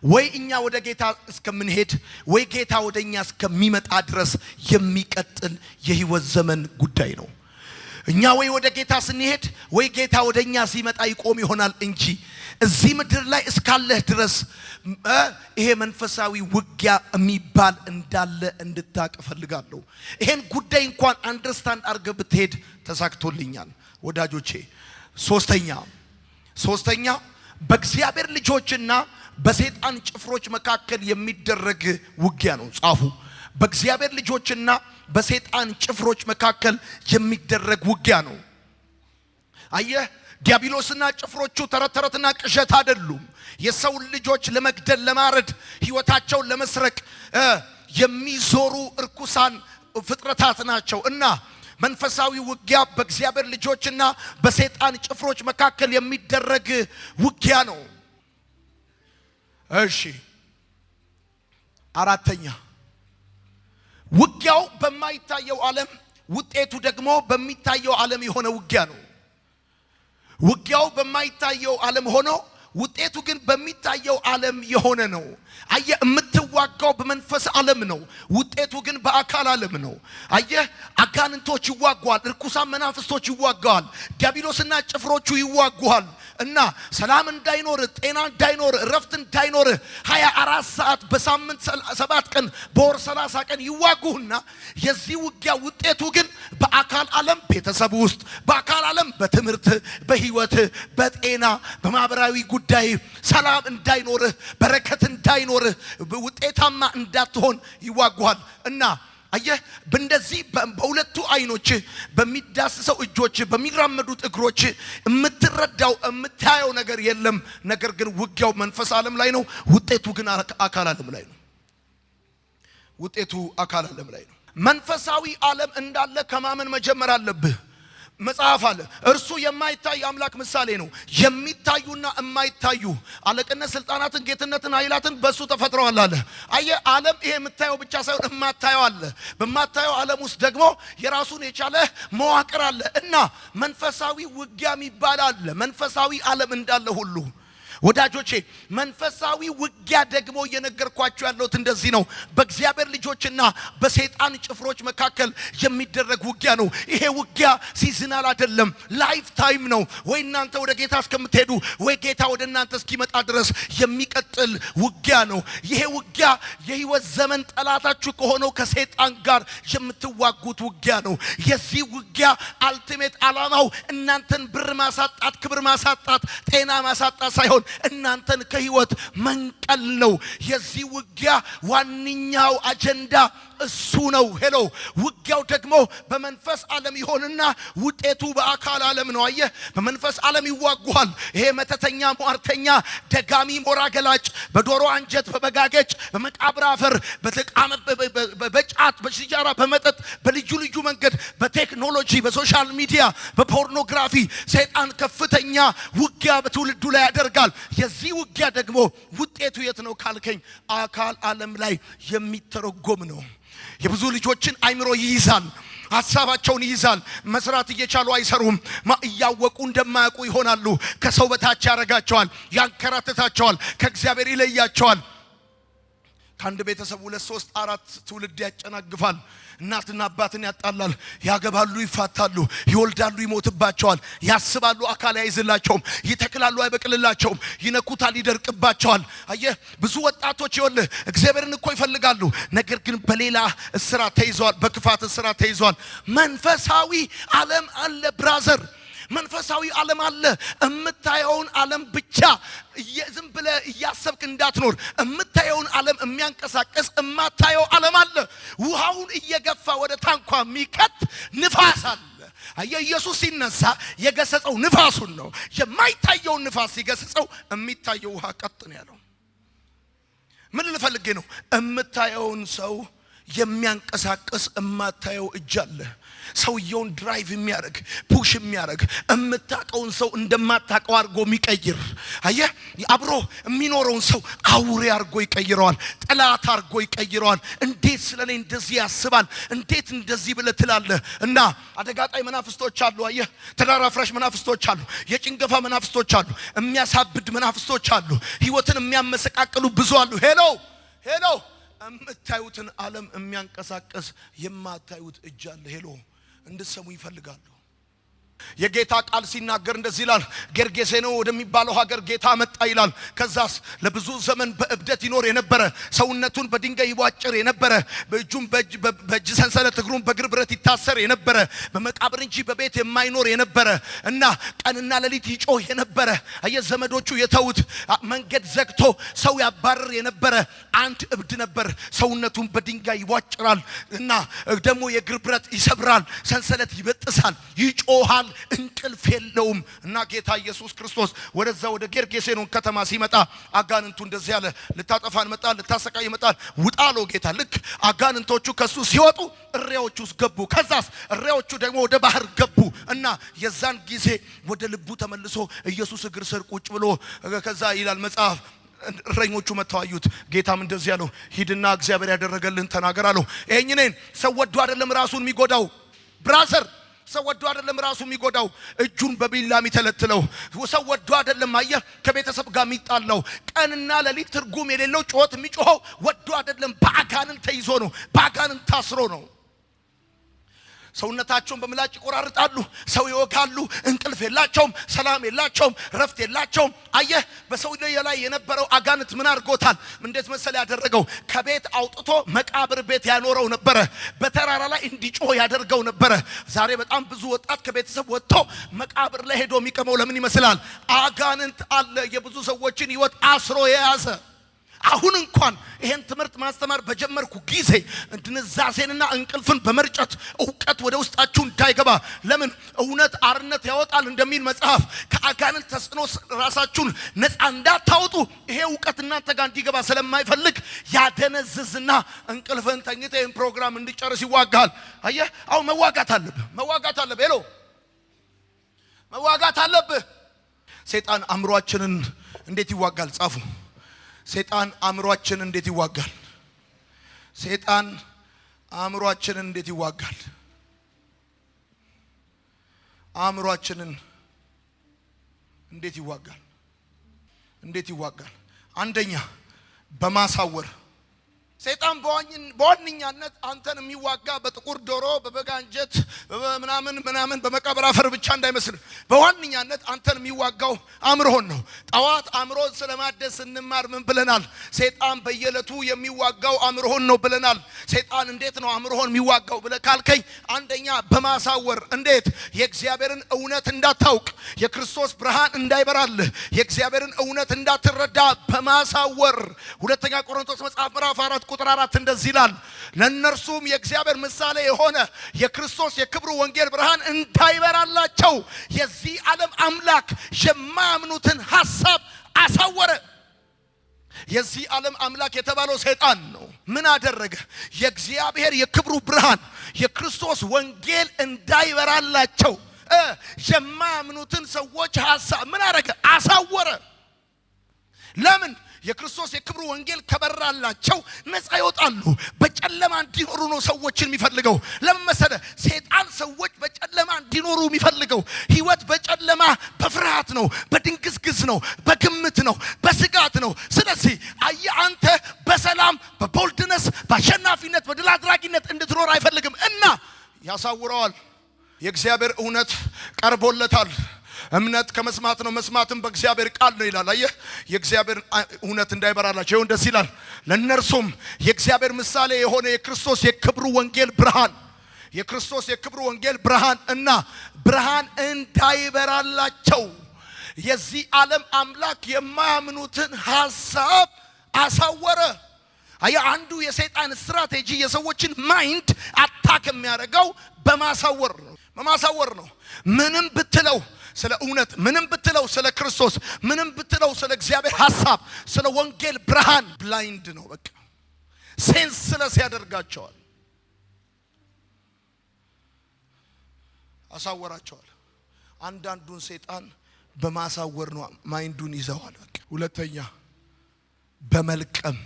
ወይ እኛ ወደ ጌታ እስከምንሄድ ወይ ጌታ ወደኛ እስከሚመጣ ድረስ የሚቀጥል የህይወት ዘመን ጉዳይ ነው። እኛ ወይ ወደ ጌታ ስንሄድ ወይ ጌታ ወደኛ ሲመጣ ይቆም ይሆናል እንጂ እዚህ ምድር ላይ እስካለህ ድረስ ይሄ መንፈሳዊ ውጊያ የሚባል እንዳለ እንድታቅ ፈልጋለሁ። ይሄን ጉዳይ እንኳን አንደርስታንድ አድርገህ ብትሄድ ተሳክቶልኛል ወዳጆቼ። ሶስተኛ በእግዚአብሔር ልጆችና በሰይጣን ጭፍሮች መካከል የሚደረግ ውጊያ ነው። ጻፉ። በእግዚአብሔር ልጆችና በሰይጣን ጭፍሮች መካከል የሚደረግ ውጊያ ነው። አየህ፣ ዲያብሎስና ጭፍሮቹ ተረትና ቅዠት አይደሉም። የሰው ልጆች ለመግደል፣ ለማረድ፣ ህይወታቸውን ለመስረቅ የሚዞሩ እርኩሳን ፍጥረታት ናቸው እና መንፈሳዊ ውጊያ በእግዚአብሔር ልጆችና በሰይጣን ጭፍሮች መካከል የሚደረግ ውጊያ ነው። እሺ፣ አራተኛ ውጊያው በማይታየው ዓለም ውጤቱ ደግሞ በሚታየው ዓለም የሆነ ውጊያ ነው። ውጊያው በማይታየው ዓለም ሆኖ ውጤቱ ግን በሚታየው ዓለም የሆነ ነው። አየህ፣ የምትዋጋው በመንፈስ ዓለም ነው፣ ውጤቱ ግን በአካል ዓለም ነው። አየህ፣ አጋንንቶች ይዋጓል፣ እርኩሳን መናፍስቶች ይዋጋዋል፣ ዲያብሎስና ጭፍሮቹ ይዋጓል እና ሰላም እንዳይኖር፣ ጤና እንዳይኖር፣ እረፍት እንዳይኖር 24 ሰዓት በሳምንት 7 ቀን በወር 30 ቀን ይዋጉና የዚህ ውጊያ ውጤቱ ግን በአካል ዓለም ቤተሰብ ውስጥ፣ በአካል ዓለም በትምህርት፣ በህይወት፣ በጤና፣ በማህበራዊ ጉዳይ ሰላም እንዳይኖርህ፣ በረከት እንዳይኖርህ፣ ውጤታማ እንዳትሆን ይዋጉሃል እና አየህ፣ በእንደዚህ በሁለቱ አይኖች፣ በሚዳስሰው እጆች፣ በሚራመዱት እግሮች የምትረዳው የምታየው ነገር የለም። ነገር ግን ውጊያው መንፈስ ዓለም ላይ ነው፣ ውጤቱ ግን አካል ዓለም ላይ ነው። ውጤቱ አካል ዓለም ላይ ነው። መንፈሳዊ ዓለም እንዳለ ከማመን መጀመር አለብህ። መጽሐፍ አለ፣ እርሱ የማይታይ አምላክ ምሳሌ ነው። የሚታዩና የማይታዩ አለቅነት፣ ስልጣናትን፣ ጌትነትን፣ ኃይላትን በሱ ተፈጥረዋል አለ። አየህ፣ ዓለም ይሄ የምታየው ብቻ ሳይሆን የማታየው አለ። በማታየው ዓለም ውስጥ ደግሞ የራሱን የቻለ መዋቅር አለ እና መንፈሳዊ ውጊያ የሚባል አለ። መንፈሳዊ ዓለም እንዳለ ሁሉ ወዳጆቼ መንፈሳዊ ውጊያ ደግሞ እየነገርኳችሁ ያለሁት እንደዚህ ነው። በእግዚአብሔር ልጆችና በሰይጣን ጭፍሮች መካከል የሚደረግ ውጊያ ነው። ይሄ ውጊያ ሲዝናል አይደለም፣ ላይፍ ታይም ነው። ወይ እናንተ ወደ ጌታ እስከምትሄዱ ወይ ጌታ ወደ እናንተ እስኪመጣ ድረስ የሚቀጥል ውጊያ ነው። ይሄ ውጊያ የህይወት ዘመን ጠላታችሁ ከሆነው ከሰይጣን ጋር የምትዋጉት ውጊያ ነው። የዚህ ውጊያ አልቲሜት ዓላማው እናንተን ብር ማሳጣት፣ ክብር ማሳጣት፣ ጤና ማሳጣት ሳይሆን እናንተን ከህይወት መንቀል ነው። የዚህ ውጊያ ዋንኛው አጀንዳ እሱ ነው። ሄሎ ውጊያው ደግሞ በመንፈስ ዓለም ይሆንና ውጤቱ በአካል ዓለም ነው። አየህ በመንፈስ ዓለም ይዋጉሃል። ይሄ መተተኛ፣ ሟርተኛ፣ ደጋሚ፣ ሞራ ገላጭ፣ በዶሮ አንጀት፣ በበጋገጭ፣ በመቃብር አፈር፣ በጫት፣ በሲጃራ፣ በመጠጥ፣ በልዩ ልዩ መንገድ፣ በቴክኖሎጂ፣ በሶሻል ሚዲያ፣ በፖርኖግራፊ ሰይጣን ከፍተኛ ውጊያ በትውልዱ ላይ ያደርጋል። የዚህ ውጊያ ደግሞ ውጤቱ የት ነው ካልከኝ አካል ዓለም ላይ የሚተረጎም ነው። የብዙ ልጆችን አይምሮ ይይዛል፣ ሐሳባቸውን ይይዛል። መስራት እየቻሉ አይሰሩም። እያወቁ እንደማያውቁ ይሆናሉ። ከሰው በታች ያረጋቸዋል፣ ያንከራተታቸዋል፣ ከእግዚአብሔር ይለያቸዋል። ከአንድ ቤተሰብ 2 3 4 ትውልድ ያጨናግፋል። እናትና አባትን ያጣላል። ያገባሉ፣ ይፋታሉ፣ ይወልዳሉ፣ ይሞትባቸዋል። ያስባሉ፣ አካል አይዝላቸውም። ይተክላሉ፣ አይበቅልላቸውም። ይነኩታል፣ ይደርቅባቸዋል። አየህ ብዙ ወጣቶች ይወልህ እግዚአብሔርን እኮ ይፈልጋሉ፣ ነገር ግን በሌላ እስራት ተይዘዋል፣ በክፋት እስራት ተይዘዋል። መንፈሳዊ ዓለም አለ ብራዘር፣ መንፈሳዊ ዓለም አለ። እምታየውን ዓለም ብቻ ዝም ብለህ እያሰብክ እንዳትኖር። እምታየውን ዓለም የሚያንቀሳቀስ እማታየው ዓለም አለ። ውሃውን እየገፋ ወደ ታንኳ የሚከት ንፋስ አለ። ኢየሱስ ሲነሳ የገሰጸው ንፋሱን ነው። የማይታየውን ንፋስ ሲገስጸው የሚታየው ውሃ ቀጥ ነው ያለው። ምን ልፈልግ ነው? እምታየውን ሰው የሚያንቀሳቀስ እማታየው እጅ አለ። ሰውየውን ድራይቭ የሚያደርግ ፑሽ የሚያደርግ እምታቀውን ሰው እንደማታቀው አድርጎ የሚቀይር። አየህ አብሮ የሚኖረውን ሰው አውሬ አድርጎ ይቀይረዋል፣ ጠላት አድርጎ ይቀይረዋል። እንዴት ስለኔ እንደዚህ ያስባል? እንዴት እንደዚህ ብለህ ትላለህ? እና አደጋጣይ መናፍስቶች አሉ። አየህ ትዳር አፍራሽ መናፍስቶች አሉ፣ የጭንገፋ መናፍስቶች አሉ፣ የሚያሳብድ መናፍስቶች አሉ፣ ህይወትን የሚያመሰቃቅሉ ብዙ አሉ። ሄሎ እምታዩትን ዓለም የሚያንቀሳቀስ የማታዩት እጅ አለ። ሄሎ እንድትሰሙ ይፈልጋሉ። የጌታ ቃል ሲናገር እንደዚህ ይላል። ጌርጌሴኖ ወደሚባለው ሀገር ጌታ መጣ ይላል። ከዛስ ለብዙ ዘመን በእብደት ይኖር የነበረ፣ ሰውነቱን በድንጋይ ይቧጭር የነበረ፣ በእጁም በእጅ ሰንሰለት እግሩን በእግር ብረት ይታሰር የነበረ፣ በመቃብር እንጂ በቤት የማይኖር የነበረ እና ቀንና ሌሊት ይጮህ የነበረ፣ ዘመዶቹ የተውት መንገድ ዘግቶ ሰው ያባረር የነበረ አንድ እብድ ነበር። ሰውነቱን በድንጋይ ይቧጭራል እና ደግሞ የእግር ብረት ይሰብራል፣ ሰንሰለት ይበጥሳል፣ ይጮሃል፣ እንቅልፍ የለውም። እና ጌታ ኢየሱስ ክርስቶስ ወደዛ ወደ ጌርጌሴኖን ከተማ ሲመጣ አጋንንቱ እንደዚህ ያለ ልታጠፋን መጣል፣ ልታሰቃይ መጣል፣ ውጣለው ጌታ። ልክ አጋንንቶቹ ከሱ ሲወጡ እሪያዎቹ ውስጥ ገቡ። ከዛስ እሪያዎቹ ደግሞ ወደ ባህር ገቡ እና የዛን ጊዜ ወደ ልቡ ተመልሶ ኢየሱስ እግር ስር ቁጭ ብሎ ከዛ ይላል መጽሐፍ እረኞቹ መተዋዩት። ጌታም እንደዚህ ያለው ሂድና እግዚአብሔር ያደረገልን ተናገር አለው። ይሄንን ሰው ወዶ አይደለም ራሱን የሚጎዳው ብራዘር፣ ሰው ወዶ አይደለም ራሱ የሚጎዳው፣ እጁን በቢላ የሚተለትለው ሰው ወዶ አይደለም። አየህ ከቤተሰብ ጋር የሚጣለው ቀንና ሌሊት ትርጉም የሌለው ጩኸት የሚጮኸው ወዶ አይደለም፣ በአጋንንት ተይዞ ነው፣ በአጋንንት ታስሮ ነው። ሰውነታቸውን በምላጭ ይቆራርጣሉ፣ ሰው ይወጋሉ፣ እንቅልፍ የላቸውም፣ ሰላም የላቸውም፣ ረፍት የላቸውም። አየህ በሰው ላይ የነበረው አጋንንት ምን አድርጎታል? እንዴት መሰለ ያደረገው? ከቤት አውጥቶ መቃብር ቤት ያኖረው ነበረ። በተራራ ላይ እንዲጮህ ያደርገው ነበረ። ዛሬ በጣም ብዙ ወጣት ከቤተሰብ ወጥቶ መቃብር ላይ ሄዶ የሚቀመው ለምን ይመስላል? አጋንንት አለ የብዙ ሰዎችን ህይወት አስሮ የያዘ። አሁን እንኳን ይሄን ትምህርት ማስተማር በጀመርኩ ጊዜ ድንዛዜንና እንቅልፍን በመርጨት ዕውቀት ወደ ውስጣችሁ እንዳይገባ፣ ለምን እውነት አርነት ያወጣል እንደሚል መጽሐፍ ከአጋንንት ተጽዕኖ ራሳችሁን ነፃ እንዳታወጡ ይሄ ዕውቀት እናንተ ጋር እንዲገባ ስለማይፈልግ ያደነዝዝና እንቅልፍን ተኝተህ ይሄን ፕሮግራም እንዲጨርስ ይዋጋል። አየህ አሁን መዋጋት አለብህ። ሄሎ መዋጋት አለብህ። ሰይጣን አእምሯችንን እንዴት ይዋጋል? ጻፉ። ሰይጣን አእምሯችንን እንዴት ይዋጋል? ሰይጣን አእምሯችንን እንዴት ይዋጋል? አእምሯችንን እንዴት ይዋጋል? እንዴት ይዋጋል? አንደኛ በማሳወር ሰይጣን በዋነኛነት አንተን የሚዋጋ በጥቁር ዶሮ በበጋ እንጀት ምናምን በመቃብር አፈር ብቻ እንዳይመስል በዋነኛነት አንተን የሚዋጋው አእምሮህን ነው። ጠዋት አእምሮን ስለማደስ እንማር ምን ብለናል? ሰይጣን በየዕለቱ የሚዋጋው አእምሮህን ነው ብለናል። ሰይጣን እንዴት ነው አእምሮህን የሚዋጋው ብለህ ካልከኝ አንደኛ በማሳወር እንዴት? የእግዚአብሔርን እውነት እንዳታውቅ፣ የክርስቶስ ብርሃን እንዳይበራልህ፣ የእግዚአብሔርን እውነት እንዳትረዳ በማሳወር። ሁለተኛ ቆሮንቶስ መጽሐፍ ምዕራፍ 4 ቁጥር 4 እንደዚህ ይላል፣ ለእነርሱም የእግዚአብሔር ምሳሌ የሆነ የክርስቶስ የክብሩ ወንጌል ብርሃን እንዳይበራላቸው የዚህ ዓለም አምላክ የማያምኑትን ሐሳብ አሳወረ። የዚህ ዓለም አምላክ የተባለው ሰይጣን ነው። ምን አደረገ? የእግዚአብሔር የክብሩ ብርሃን የክርስቶስ ወንጌል እንዳይበራላቸው የማያምኑትን ሰዎች ሐሳብ ምን አደረገ? አሳወረ። ለምን? የክርስቶስ የክብሩ ወንጌል ከበራላቸው ነፃ ይወጣሉ። በጨለማ እንዲኖሩ ነው ሰዎችን የሚፈልገው። ለምን መሰለ? ሰይጣን ሰዎች በጨለማ እንዲኖሩ የሚፈልገው ህይወት በጨለማ በፍርሃት ነው፣ በድንግዝግዝ ነው፣ በግምት ነው፣ በስጋት ነው። ስለዚህ አንተ በሰላም በቦልድነስ በአሸናፊነት በድል አድራጊነት እንድትኖር አይፈልግም እና ያሳውረዋል። የእግዚአብሔር እውነት ቀርቦለታል። እምነት ከመስማት ነው፣ መስማትም በእግዚአብሔር ቃል ነው ይላል። አየህ፣ የእግዚአብሔር እውነት እንዳይበራላቸው ይሁን ደስ ይላል። ለእነርሱም የእግዚአብሔር ምሳሌ የሆነ የክርስቶስ የክብሩ ወንጌል ብርሃን የክርስቶስ የክብሩ ወንጌል ብርሃን እና ብርሃን እንዳይበራላቸው የዚህ ዓለም አምላክ የማያምኑትን ሐሳብ አሳወረ። አየህ፣ አንዱ የሰይጣን ስትራቴጂ የሰዎችን ማይንድ አታክ የሚያደርገው በማሳወር ነው። በማሳወር ነው። ምንም ብትለው ስለ እውነት፣ ምንም ብትለው ስለ ክርስቶስ፣ ምንም ብትለው ስለ እግዚአብሔር ሐሳብ፣ ስለ ወንጌል ብርሃን ብላይንድ ነው። በቃ ሴንስለስ ያደርጋቸዋል፣ አሳወራቸዋል። አንዳንዱን ሰይጣን በማሳወር ነው ማይንዱን ይዘዋል። በቃ ሁለተኛ በመልቀም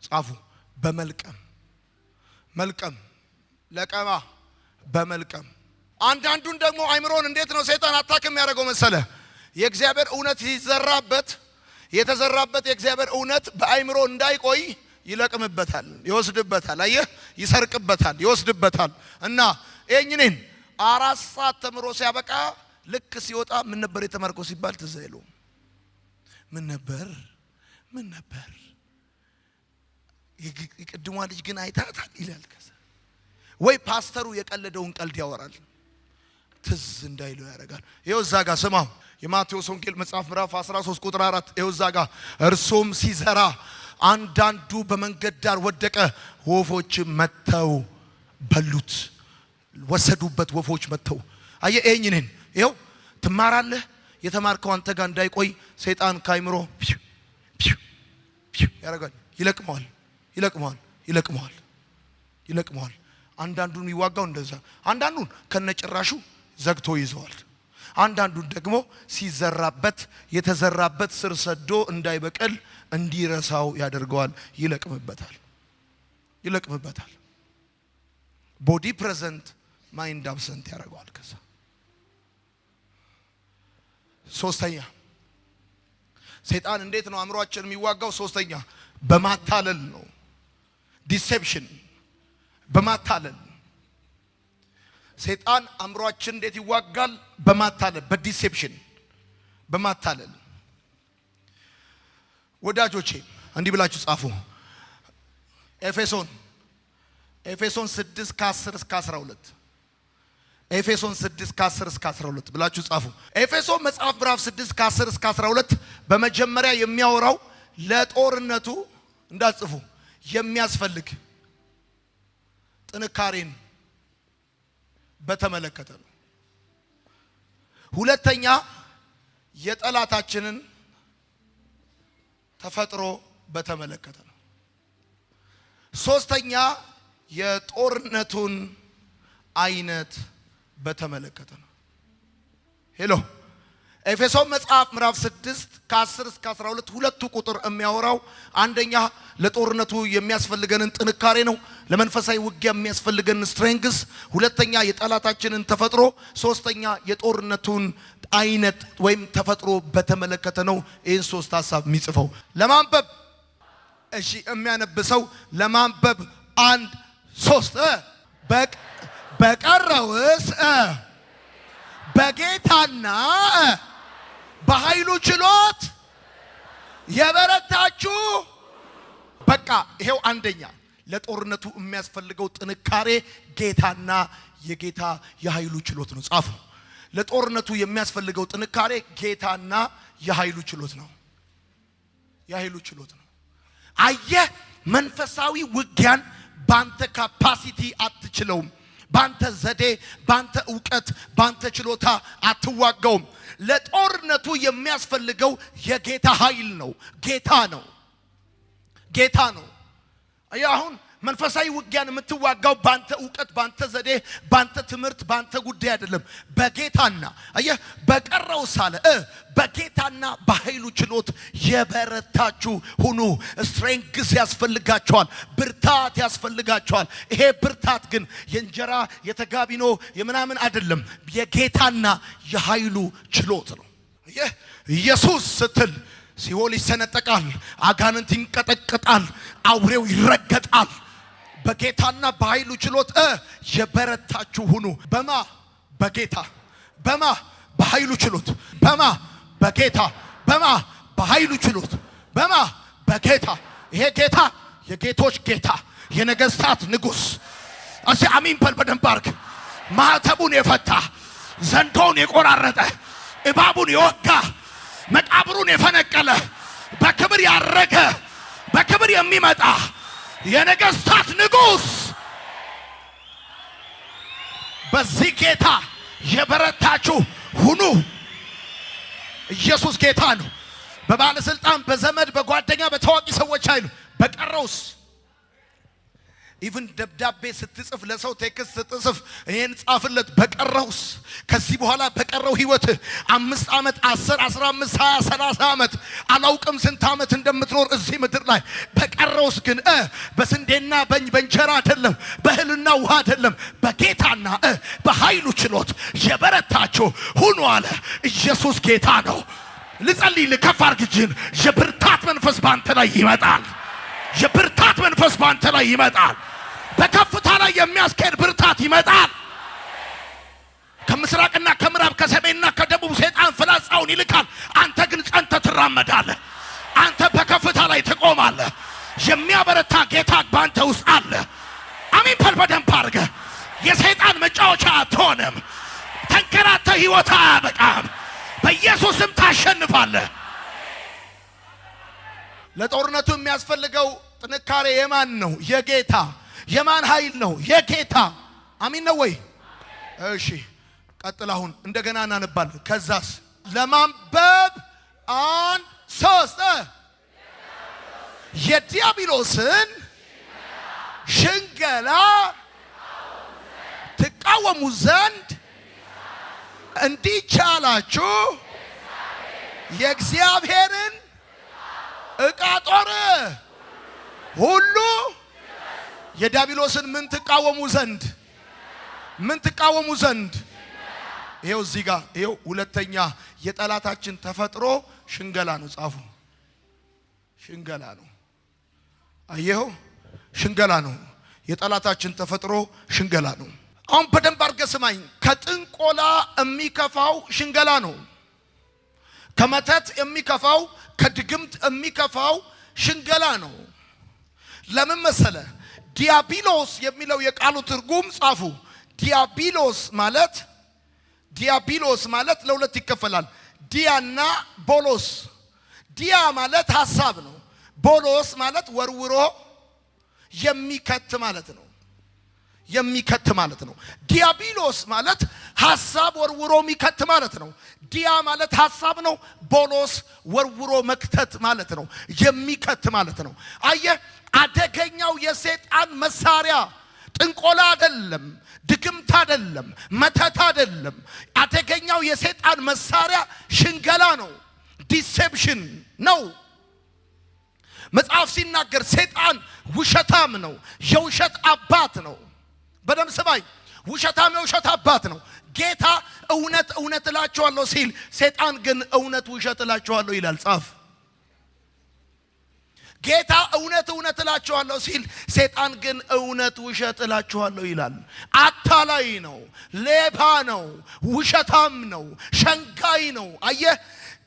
ጻፉ። በመልቀም መልቀም፣ ለቀማ፣ በመልቀም። አንዳንዱን ደግሞ አይምሮን እንዴት ነው ሰይጣን አታክ የሚያደርገው መሰለ? የእግዚአብሔር እውነት ሲዘራበት የተዘራበት የእግዚአብሔር እውነት በአይምሮ እንዳይቆይ ይለቅምበታል፣ ይወስድበታል። አየህ፣ ይሰርቅበታል፣ ይወስድበታል። እና እኛን 4 ሰዓት ተምሮ ሲያበቃ ልክ ሲወጣ ምን ነበር የተማርከው ሲባል ትዝ አይለውም። ምን ነበር የቅድሟ ልጅ ግን አይታታል ይላል። ከዛ ወይ ፓስተሩ የቀለደውን ቀልድ ያወራል፣ ትዝ እንዳይለው ያደርጋል። ይኸው እዛ ጋር ስማው፣ የማቴዎስ ወንጌል መጽሐፍ ምዕራፍ 13 ቁጥር 4 ይኸው እዛ ጋር እርሱም ሲዘራ አንዳንዱ በመንገድ ዳር ወደቀ፣ ወፎች መተው በሉት፣ ወሰዱበት። ወፎች መተው። አየህ፣ እኛን ይኸው ትማራለህ። የተማርከው አንተ ጋር እንዳይቆይ ሰይጣን ካይምሮ ያደርጋል፣ ይለቅመዋል። አንዳንዱን ይዋጋው እንደዛ፣ አንዳንዱን ከነጭራሹ ዘግቶ ይዘዋል። አንዳንዱን ደግሞ ሲዘራበት የተዘራበት ስር ሰዶ እንዳይበቀል እንዲረሳው ያደርገዋል፣ ይለቅምበታል። ቦዲ ፕሬዘንት ማይንድ አብሰንት ያደርገዋል። ከዛ ሶስተኛ ሰይጣን እንዴት ነው አእምሮአችን የሚዋጋው? ሶስተኛ በማታለል ነው። ዲሴፕሽን፣ በማታለል ሰይጣን አእምሮአችን እንዴት ይዋጋል? በማታለል፣ በዲሴፕሽን፣ በማታለል። ወዳጆቼ እንዲህ ብላችሁ ጻፉ። ኤፌሶን 6 ከ10 እስከ 12 ኤፌሶን 6 ከ10 እስከ 12 ብላችሁ ጻፉ። ኤፌሶን መጽሐፍ ምዕራፍ 6 ከ10 እስከ 12 በመጀመሪያ የሚያወራው ለጦርነቱ እንዳጽፉ የሚያስፈልግ ጥንካሬን በተመለከተ ነው። ሁለተኛ የጠላታችንን ተፈጥሮ በተመለከተ ነው። ሶስተኛ የጦርነቱን አይነት በተመለከተ ነው። ሄሎ፣ ኤፌሶን መጽሐፍ ምዕራፍ 6 ከ10 እስከ 12 ሁለቱ ቁጥር የሚያወራው አንደኛ ለጦርነቱ የሚያስፈልገንን ጥንካሬ ነው፣ ለመንፈሳዊ ውጊያ የሚያስፈልገንን ስትሬንግስ፣ ሁለተኛ የጠላታችንን ተፈጥሮ፣ ሶስተኛ የጦርነቱን አይነት ወይም ተፈጥሮ በተመለከተ ነው። ይህን ሶስት ሐሳብ የሚጽፈው ለማንበብ እሺ የሚያነብሰው ለማንበብ 1 3 በቀረውስ በጌታና በኃይሉ ችሎት የበረታችሁ። በቃ ይሄው አንደኛ ለጦርነቱ የሚያስፈልገው ጥንካሬ ጌታና የጌታ የኃይሉ ችሎት ነው። ጻፉ። ለጦርነቱ የሚያስፈልገው ጥንካሬ ጌታና የኃይሉ ችሎት ነው። የኃይሉ ችሎት ነው። አየህ፣ መንፈሳዊ ውጊያን ባንተ ካፓሲቲ አትችለውም። ባንተ ዘዴ፣ ባንተ ዕውቀት፣ ባንተ ችሎታ አትዋጋውም። ለጦርነቱ የሚያስፈልገው የጌታ ኃይል ነው። ጌታ ነው። ጌታ ነው። አሁን መንፈሳዊ ውጊያን የምትዋጋው ባንተ ዕውቀት፣ ባንተ ዘዴ፣ ባንተ ትምህርት፣ ባንተ ጉዳይ አይደለም። በጌታና አየህ፣ በቀረው ሳለ በጌታና በኃይሉ ችሎት የበረታችሁ ሁኑ። ስትሬንግስ ያስፈልጋቸዋል፣ ብርታት ያስፈልጋቸዋል። ይሄ ብርታት ግን የእንጀራ የተጋቢኖ የምናምን አይደለም፣ የጌታና የኃይሉ ችሎት ነው። አየህ፣ ኢየሱስ ስትል ሲኦል ይሰነጠቃል፣ አጋንንት ይንቀጠቀጣል፣ አውሬው ይረገጣል። በጌታና በኃይሉ ችሎት የበረታችሁ ሁኑ። በማ በጌታ፣ በማ በኃይሉ ችሎት፣ በማ በጌታ፣ በማ በኃይሉ ችሎት፣ በማ በጌታ። ይሄ ጌታ የጌቶች ጌታ፣ የነገስታት ንጉስ። እሺ አሚን በል በደንብ አድርግ። ማህተቡን የፈታ፣ ዘንዶውን የቆራረጠ፣ እባቡን የወጋ፣ መቃብሩን የፈነቀለ፣ በክብር ያረገ፣ በክብር የሚመጣ የነገስታት ንጉስ። በዚህ ጌታ የበረታችሁ ሁኑ። ኢየሱስ ጌታ ነው። በባለስልጣን፣ በዘመድ፣ በጓደኛ፣ በታዋቂ ሰዎች አይሉ። በቀረውስ ኢቭን ደብዳቤ ስትጽፍ፣ ለሰው ቴክስት ስትጽፍ ይሄን ጻፍለት። በቀረውስ ከዚህ በኋላ በቀረው ህይወት 5 ዓመት 10 15 20 30 ዓመት አላውቅም ስንት ዓመት እንደምትኖር እዚህ ምድር ላይ። በቀረውስ ግን በስንዴና በእንጀራ አይደለም፣ በእህልና ውሃ አይደለም፣ በጌታና በኃይሉ ችሎት የበረታችሁ ሁኑ አለ። ኢየሱስ ጌታ ነው። ልጸልይ፣ ልከፍ አድርግ እጅህን። የብርታት መንፈስ ባንተ ላይ ይመጣል። የብርታት መንፈስ ባንተ ላይ ይመጣል። በከፍታ ላይ የሚያስኬድ ብርታት ይመጣል። ከምስራቅና ከምዕራብ ከሰሜንና ከደቡብ ሰይጣን ፍላጻውን ይልካል። አንተ ግን ጸንተህ ትራመዳለህ። አንተ በከፍታ ላይ ትቆማለህ። የሚያበረታ ጌታ ባንተ ውስጥ አለ። አሜን በል በደንብ አድርገህ። የሰይጣን መጫወቻ አትሆንም። ተንከራተህ ህይወት አያበቃም። በኢየሱስም ታሸንፋለህ። ለጦርነቱ የሚያስፈልገው ጥንካሬ የማን ነው? የጌታ። የማን ኃይል ነው? የጌታ። አሚን ነው ወይ? እሺ ቀጥል። አሁን እንደገና እናነባለን። ከዛስ ለማንበብ 1 3 የዲያብሎስን ሽንገላ ትቃወሙ ዘንድ እንዲቻላችሁ የእግዚአብሔርን ዕቃ ጦር ሁሉ የዲያብሎስን ምን ትቃወሙ ዘንድ? ምን ትቃወሙ ዘንድ? ይሄው እዚህ ጋር ይሄው ሁለተኛ የጠላታችን ተፈጥሮ ሽንገላ ነው። ጻፉ። ሽንገላ ነው። አየው፣ ሽንገላ ነው። የጠላታችን ተፈጥሮ ሽንገላ ነው። አሁን በደንብ አድርገህ ስማኝ። ከጥንቆላ የሚከፋው ሽንገላ ነው። ከመተት የሚከፋው፣ ከድግምት የሚከፋው ሽንገላ ነው። ለምን መሰለ? ዲያብሎስ የሚለው የቃሉ ትርጉም ጻፉ። ዲያብሎስ ማለት ለሁለት ይከፈላል። ዲያና ቦሎስ። ዲያ ማለት ሐሳብ ነው። ቦሎስ ማለት ወርውሮ የሚከት ማለት ነው። የሚከት ማለት ነው። ዲያብሎስ ማለት ሐሳብ ወርውሮ የሚከት ማለት ነው። ዲያ ማለት ሐሳብ ነው። ቦሎስ ወርውሮ መክተት ማለት ነው። የሚከት ማለት ነው። አየህ፣ አደገኛው የሰይጣን መሳሪያ ጥንቆላ አይደለም፣ ድግምት አይደለም፣ መተት አይደለም። አደገኛው የሰይጣን መሳሪያ ሽንገላ ነው፣ ዲሴፕሽን ነው። መጽሐፍ ሲናገር ሰይጣን ውሸታም ነው፣ የውሸት አባት ነው። በደም ስማኝ፣ ውሸታም የውሸት አባት ነው። ጌታ እውነት እውነት እላችኋለሁ ሲል፣ ሰይጣን ግን እውነት ውሸት እላችኋለሁ ይላል። ጻፍ። ጌታ እውነት እውነት እላችኋለሁ ሲል፣ ሰይጣን ግን እውነት ውሸት እላችኋለሁ ይላል። አታላይ ነው፣ ሌባ ነው፣ ውሸታም ነው፣ ሸንጋይ ነው። አየህ፣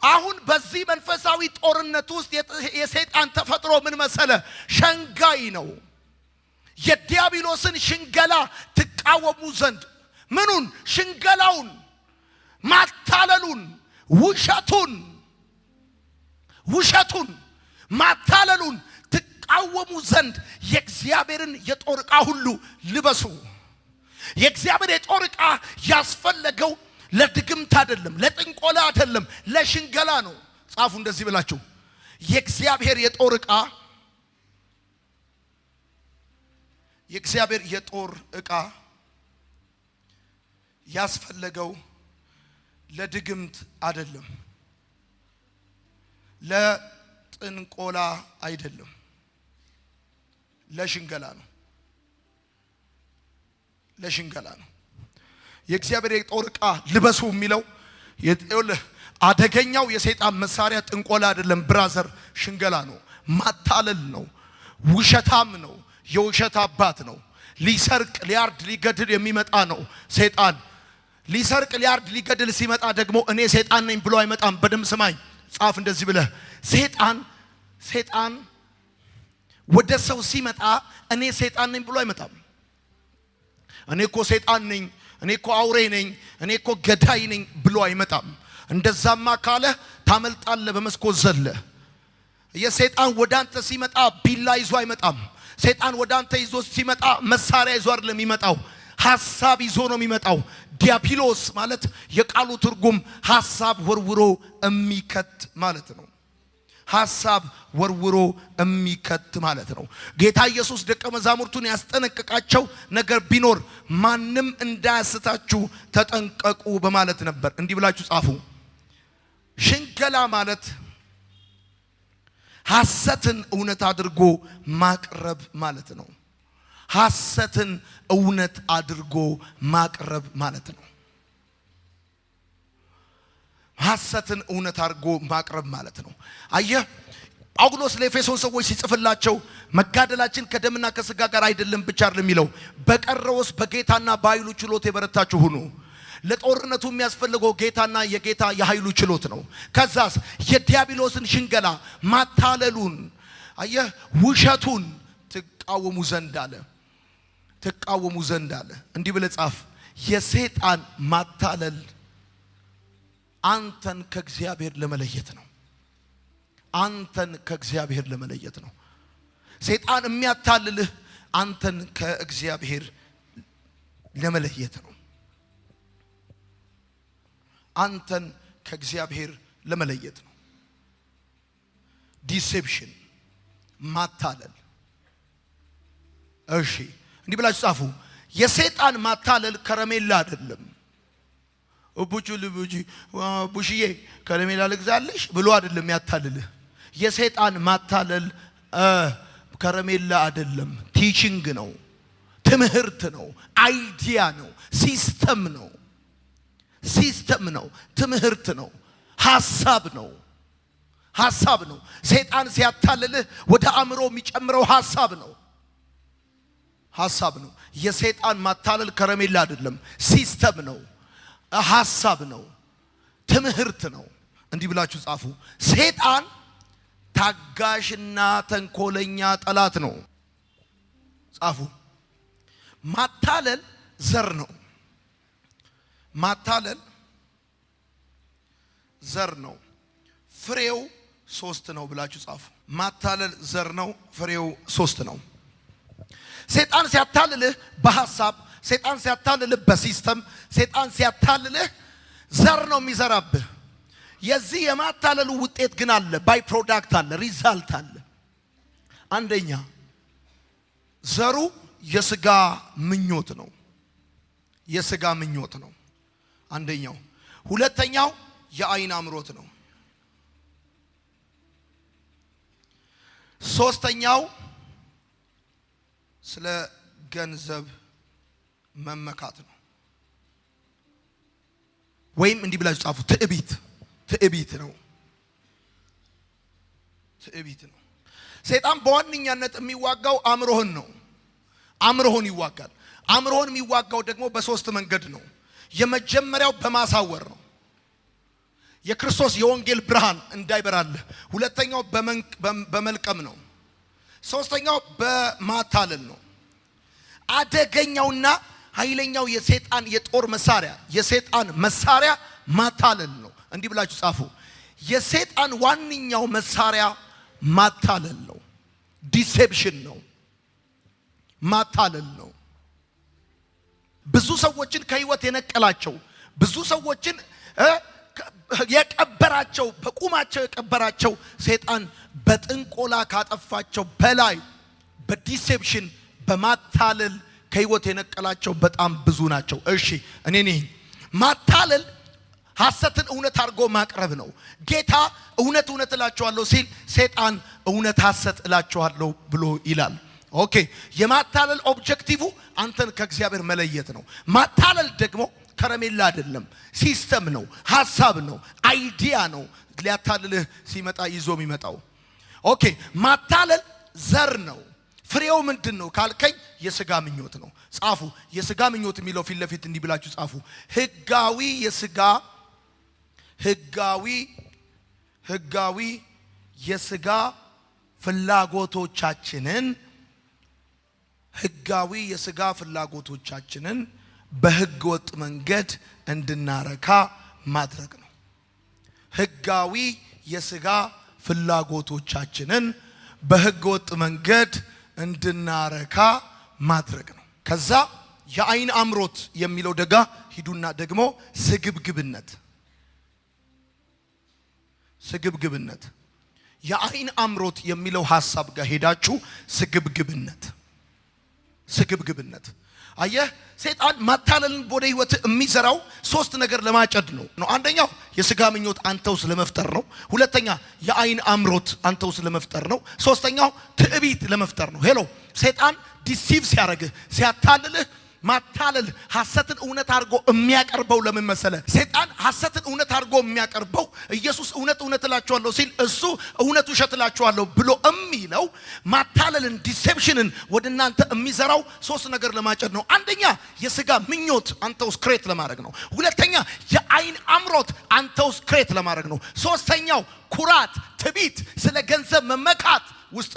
አሁን በዚህ መንፈሳዊ ጦርነት ውስጥ የሰይጣን ተፈጥሮ ምን መሰለ? ሸንጋይ ነው። የዲያብሎስን ሽንገላ ትቃወሙ ዘንድ ምኑን? ሽንገላውን፣ ማታለሉን፣ ውሸቱን ማታለሉን ትቃወሙ ዘንድ የእግዚአብሔርን የጦር ዕቃ ሁሉ ልበሱ። የእግዚአብሔር የጦር ዕቃ ያስፈለገው ለድግምት አይደለም፣ ለጥንቆላ አይደለም፣ ለሽንገላ ነው። ጻፉ እንደዚህ ብላችሁ፣ የእግዚአብሔር የጦር ዕቃ ያስፈለገው ለድግምት አይደለም፣ ለጥንቆላ አይደለም፣ ለሽንገላ ነው። የእግዚአብሔር የጦር ዕቃ ልበሱ የሚለው አደገኛው የሰይጣን መሳሪያ ጥንቆላ አይደለም ብራዘር፣ ሽንገላ ነው፣ ማታለል ነው፣ ውሸታም ነው፣ የውሸት አባት ነው። ሊሰርቅ ሊያርድ ሊገድል የሚመጣ ነው ሰይጣን። ሊሰርቅ ሊያርድ ሊገድል ሲመጣ ደግሞ እኔ ሰይጣን ነኝ ብሎ አይመጣም። በደም ስማኝ፣ ጻፍ እንደዚህ ብለህ፣ ሰይጣን ወደ ሰው ሲመጣ እኔ ሰይጣን ነኝ ብሎ አይመጣም። እኔ እኮ ሰይጣን ነኝ፣ እኔ እኮ አውሬ ነኝ፣ እኔ እኮ ገዳይ ነኝ ብሎ አይመጣም። እንደዛማ ካለ ታመልጣለህ በመስኮት ዘለ። የሰይጣን ወደ አንተ ሲመጣ ቢላ ይዞ አይመጣም። ሰይጣን ወደ አንተ ይዞ ሲመጣ መሳሪያ ይዞ አይደለም የሚመጣው፣ ሐሳብ ይዞ ነው የሚመጣው። ዲያብሎስ ማለት የቃሉ ትርጉም ሐሳብ ወርውሮ የሚከት ማለት ነው። ሐሳብ ወርውሮ የሚከት ማለት ነው። ጌታ ኢየሱስ ደቀ መዛሙርቱን ያስጠነቀቃቸው ነገር ቢኖር ማንም እንዳያስታችሁ ተጠንቀቁ በማለት ነበር። እንዲህ ብላችሁ ጻፉ። ሽንገላ ማለት ሐሰትን እውነት አድርጎ ማቅረብ ማለት ነው። ሐሰትን እውነት አድርጎ ማቅረብ ማለት ነው። ሐሰትን እውነት አድርጎ ማቅረብ ማለት ነው። አየህ፣ ጳውሎስ ለኤፌሶን ሰዎች ሲጽፍላቸው መጋደላችን ከደምና ከሥጋ ጋር አይደለም ብቻ አይደለም የሚለው፣ በቀረውስ በጌታና በኃይሉ ችሎት የበረታችሁ ሁኑ። ለጦርነቱ የሚያስፈልገው ጌታና የጌታ የኃይሉ ችሎት ነው። ከዛስ የዲያብሎስን ሽንገላ ማታለሉን፣ አየህ፣ ውሸቱን ትቃወሙ ዘንድ አለ። እንዲህ ብለህ ጻፍ። የሰይጣን ማታለል አንተን ከእግዚአብሔር ለመለየት ነው። ሰይጣን የሚያታልልህ አንተን ከእግዚአብሔር ለመለየት ነው። ዲሴፕሽን፣ ማታለል። እሺ እንዲህ ብላችሁ ጻፉ። የሰይጣን ማታለል ከረሜላ አይደለም። ቡሽዬ ከረሜላ ልግዛልሽ ብሎ አይደለም ያታልልህ። የሰይጣን ማታለል ከረሜላ አይደለም፣ ቲቺንግ ነው፣ ትምህርት ነው፣ አይዲያ ነው፣ ሲስተም ነው፣ ትምህርት ነው፣ ሐሳብ ነው። ሰይጣን ሲያታልልህ ወደ አእምሮ የሚጨምረው ሐሳብ ነው። የሰይጣን ማታለል ከረሜላ አይደለም፣ ሲስተም ነው፣ ሐሳብ ነው፣ ትምህርት ነው። እንዲህ ብላችሁ ጻፉ። ሰይጣን ታጋሽና ተንኮለኛ ጠላት ነው። ጻፉ። ማታለል ዘር ነው። ፍሬው 3 ነው ብላችሁ ጻፉ። ማታለል ዘር ነው፣ ፍሬው 3 ነው። ሰይጣን ሲያታልልህ በሐሳብ፣ ሰይጣን ሲያታልልህ በሲስተም፣ ሰይጣን ሲያታልልህ ዘር ነው የሚዘራብህ። የዚህ የማታለሉ ውጤት ግን አለ፣ ባይ ፕሮዳክት አለ፣ ሪዛልት አለ። አንደኛ ዘሩ የስጋ ምኞት ነው። የስጋ ምኞት ነው አንደኛው። ሁለተኛው የአይን አምሮት ነው። ሶስተኛው ስለ ገንዘብ መመካት ነው። ወይም እንዲህ ብላችሁ ጻፉ፣ ትዕቢት ነው። ትዕቢት ነው። ሰይጣን በዋነኛነት የሚዋጋው አእምሮህን ነው። አእምሮህን ይዋጋል። አእምሮህን የሚዋጋው ደግሞ በሶስት መንገድ ነው። የመጀመሪያው በማሳወር ነው፣ የክርስቶስ የወንጌል ብርሃን እንዳይበራልህ። ሁለተኛው በመልቀም ነው። ሶስተኛው በማታለል ነው። አደገኛውና ኃይለኛው የሰይጣን የጦር መሳሪያ ማታለል ነው። እንዲህ ብላችሁ ጻፉ፣ የሰይጣን ዋነኛው መሳሪያ ማታለል ነው። ዲሴፕሽን ነው፣ ማታለል ነው። ብዙ ሰዎችን ከህይወት የነቀላቸው፣ ብዙ ሰዎችን የቀበራቸው፣ በቁማቸው የቀበራቸው ሰይጣን በጥንቆላ ካጠፋቸው በላይ በዲሴፕሽን በማታለል ከህይወት የነቀላቸው በጣም ብዙ ናቸው። እሺ እኔ ነኝ። ማታለል ሐሰትን እውነት አድርጎ ማቅረብ ነው። ጌታ እውነት እላችኋለሁ ሲል ሰይጣን እውነት ሐሰት እላችኋለሁ ብሎ ይላል። ኦኬ፣ የማታለል ኦብጀክቲቭ አንተን ከእግዚአብሔር መለየት ነው። ማታለል ደግሞ ከረሜላ አይደለም፣ ሲስተም ነው፣ ሐሳብ ነው፣ አይዲያ ነው። ሊያታልልህ ሲመጣ ይዞ የሚመጣው ኦኬ። ማታለል ዘር ነው። ፍሬው ምንድን ነው ካልከኝ የስጋ ምኞት ነው። ጻፉ፣ የስጋ ምኞት የሚለው ፊት ለፊት እንዲህ ብላችሁ ጻፉ። ህጋዊ የስጋ ፍላጎቶቻችንን በህገ ወጥ መንገድ እንድናረካ ማድረግ ነው። ህጋዊ የስጋ ፍላጎቶቻችንን በህገ ወጥ መንገድ እንድናረካ ማድረግ ነው። ከዛ የአይን አምሮት የሚለው ደጋ ሂዱና ደግሞ ስግብግብነት። የአይን አምሮት የሚለው ሐሳብ ጋር ሄዳችሁ ስግብግብነት። አየህ፣ ሰይጣን ማታለልን ወደ ህይወት የሚዘራው ሶስት ነገር ለማጨድ ነው። አንደኛው የስጋ ምኞት አንተው ስለመፍጠር ነው። ሁለተኛ የአይን አምሮት አንተው ስለመፍጠር ነው። ሶስተኛው ትዕቢት ለመፍጠር ነው። ሄሎ፣ ሰይጣን ዲሲቭ ሲያረግህ ሲያታልልህ፣ ማታለል ሐሰትን እውነት አድርጎ የሚያቀርበው ለምን መሰለ? ሰይጣን ሐሰትን እውነት አድርጎ የሚያቀርበው ኢየሱስ እውነት እላችኋለሁ ሲል እሱ እውነት ውሸት እላችኋለሁ ብሎ የሚለው ማታለልን፣ ዲሴፕሽንን ወደ እናንተ የሚዘራው ሶስት ነገር ለማጨድ ነው። አንደኛ የስጋ ምኞት አንተውስ ክሬት ለማድረግ ነው። ሁለተኛ የአይን አምሮት አንተውስ ክሬት ለማድረግ ነው። ሶስተኛው ኩራት፣ ትዕቢት፣ ስለ ገንዘብ መመካት ውስጥ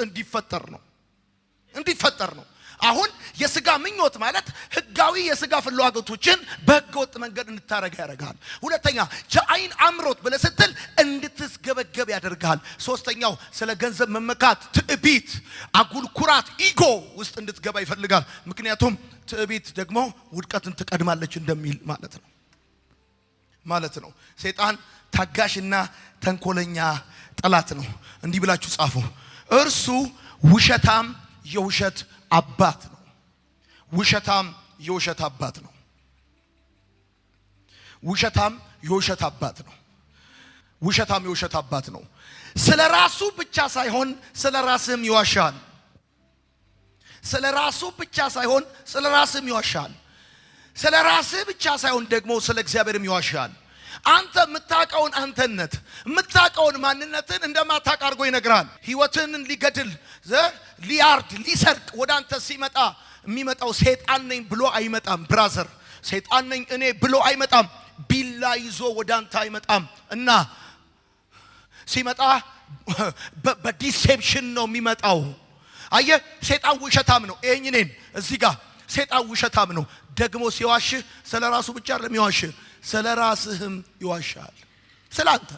እንዲፈጠር ነው። አሁን የስጋ ምኞት ማለት ህጋዊ የስጋ ፍላጎቶችን በህገ ወጥ መንገድ እንድታረጋ ያደርጋል። ሁለተኛ የአይን አምሮት ብለህ ስትል እንድትስገበገብ ያደርጋል። ሶስተኛው ስለ ገንዘብ መመካት፣ ትዕቢት፣ አጉል ኩራት፣ ኢጎ ውስጥ እንድትገባ ይፈልጋል። ምክንያቱም ትዕቢት ደግሞ ውድቀትን ትቀድማለች እንደሚል ማለት ነው። ሰይጣን ታጋሽና ተንኮለኛ ጠላት ነው። እንዲህ ብላችሁ ጻፉ፣ እርሱ ውሸታም የውሸት አባት ነው። ውሸታም የውሸት አባት ነው። ስለ ራሱ ብቻ ሳይሆን ስለ ራስህም ይዋሻል። ስለ ራስህ ብቻ ሳይሆን ደግሞ ስለ እግዚአብሔርም ይዋሻል። አንተ የምታውቀውን አንተነት የምታውቀውን ማንነትን እንደማታውቅ አድርጎ ይነግራል። ህይወትን ሊገድል ሊያርድ ሊሰርቅ ወደ አንተ ሲመጣ የሚመጣው ሰይጣን ነኝ ብሎ አይመጣም። ብራዘር፣ ሰይጣን ነኝ እኔ ብሎ አይመጣም። ቢላ ይዞ ወደ አንተ አይመጣም። እና ሲመጣ በዲሴፕሽን ነው የሚመጣው። አየህ፣ ሰይጣን ውሸታም ነው። እኔን እዚህ ጋር ሰይጣን ውሸታም ነው። ደግሞ ሲዋሽህ ስለ ራሱ ብቻ አይደለም የሚዋሽህ፣ ስለ ራስህም ይዋሻል። ስለ አንተ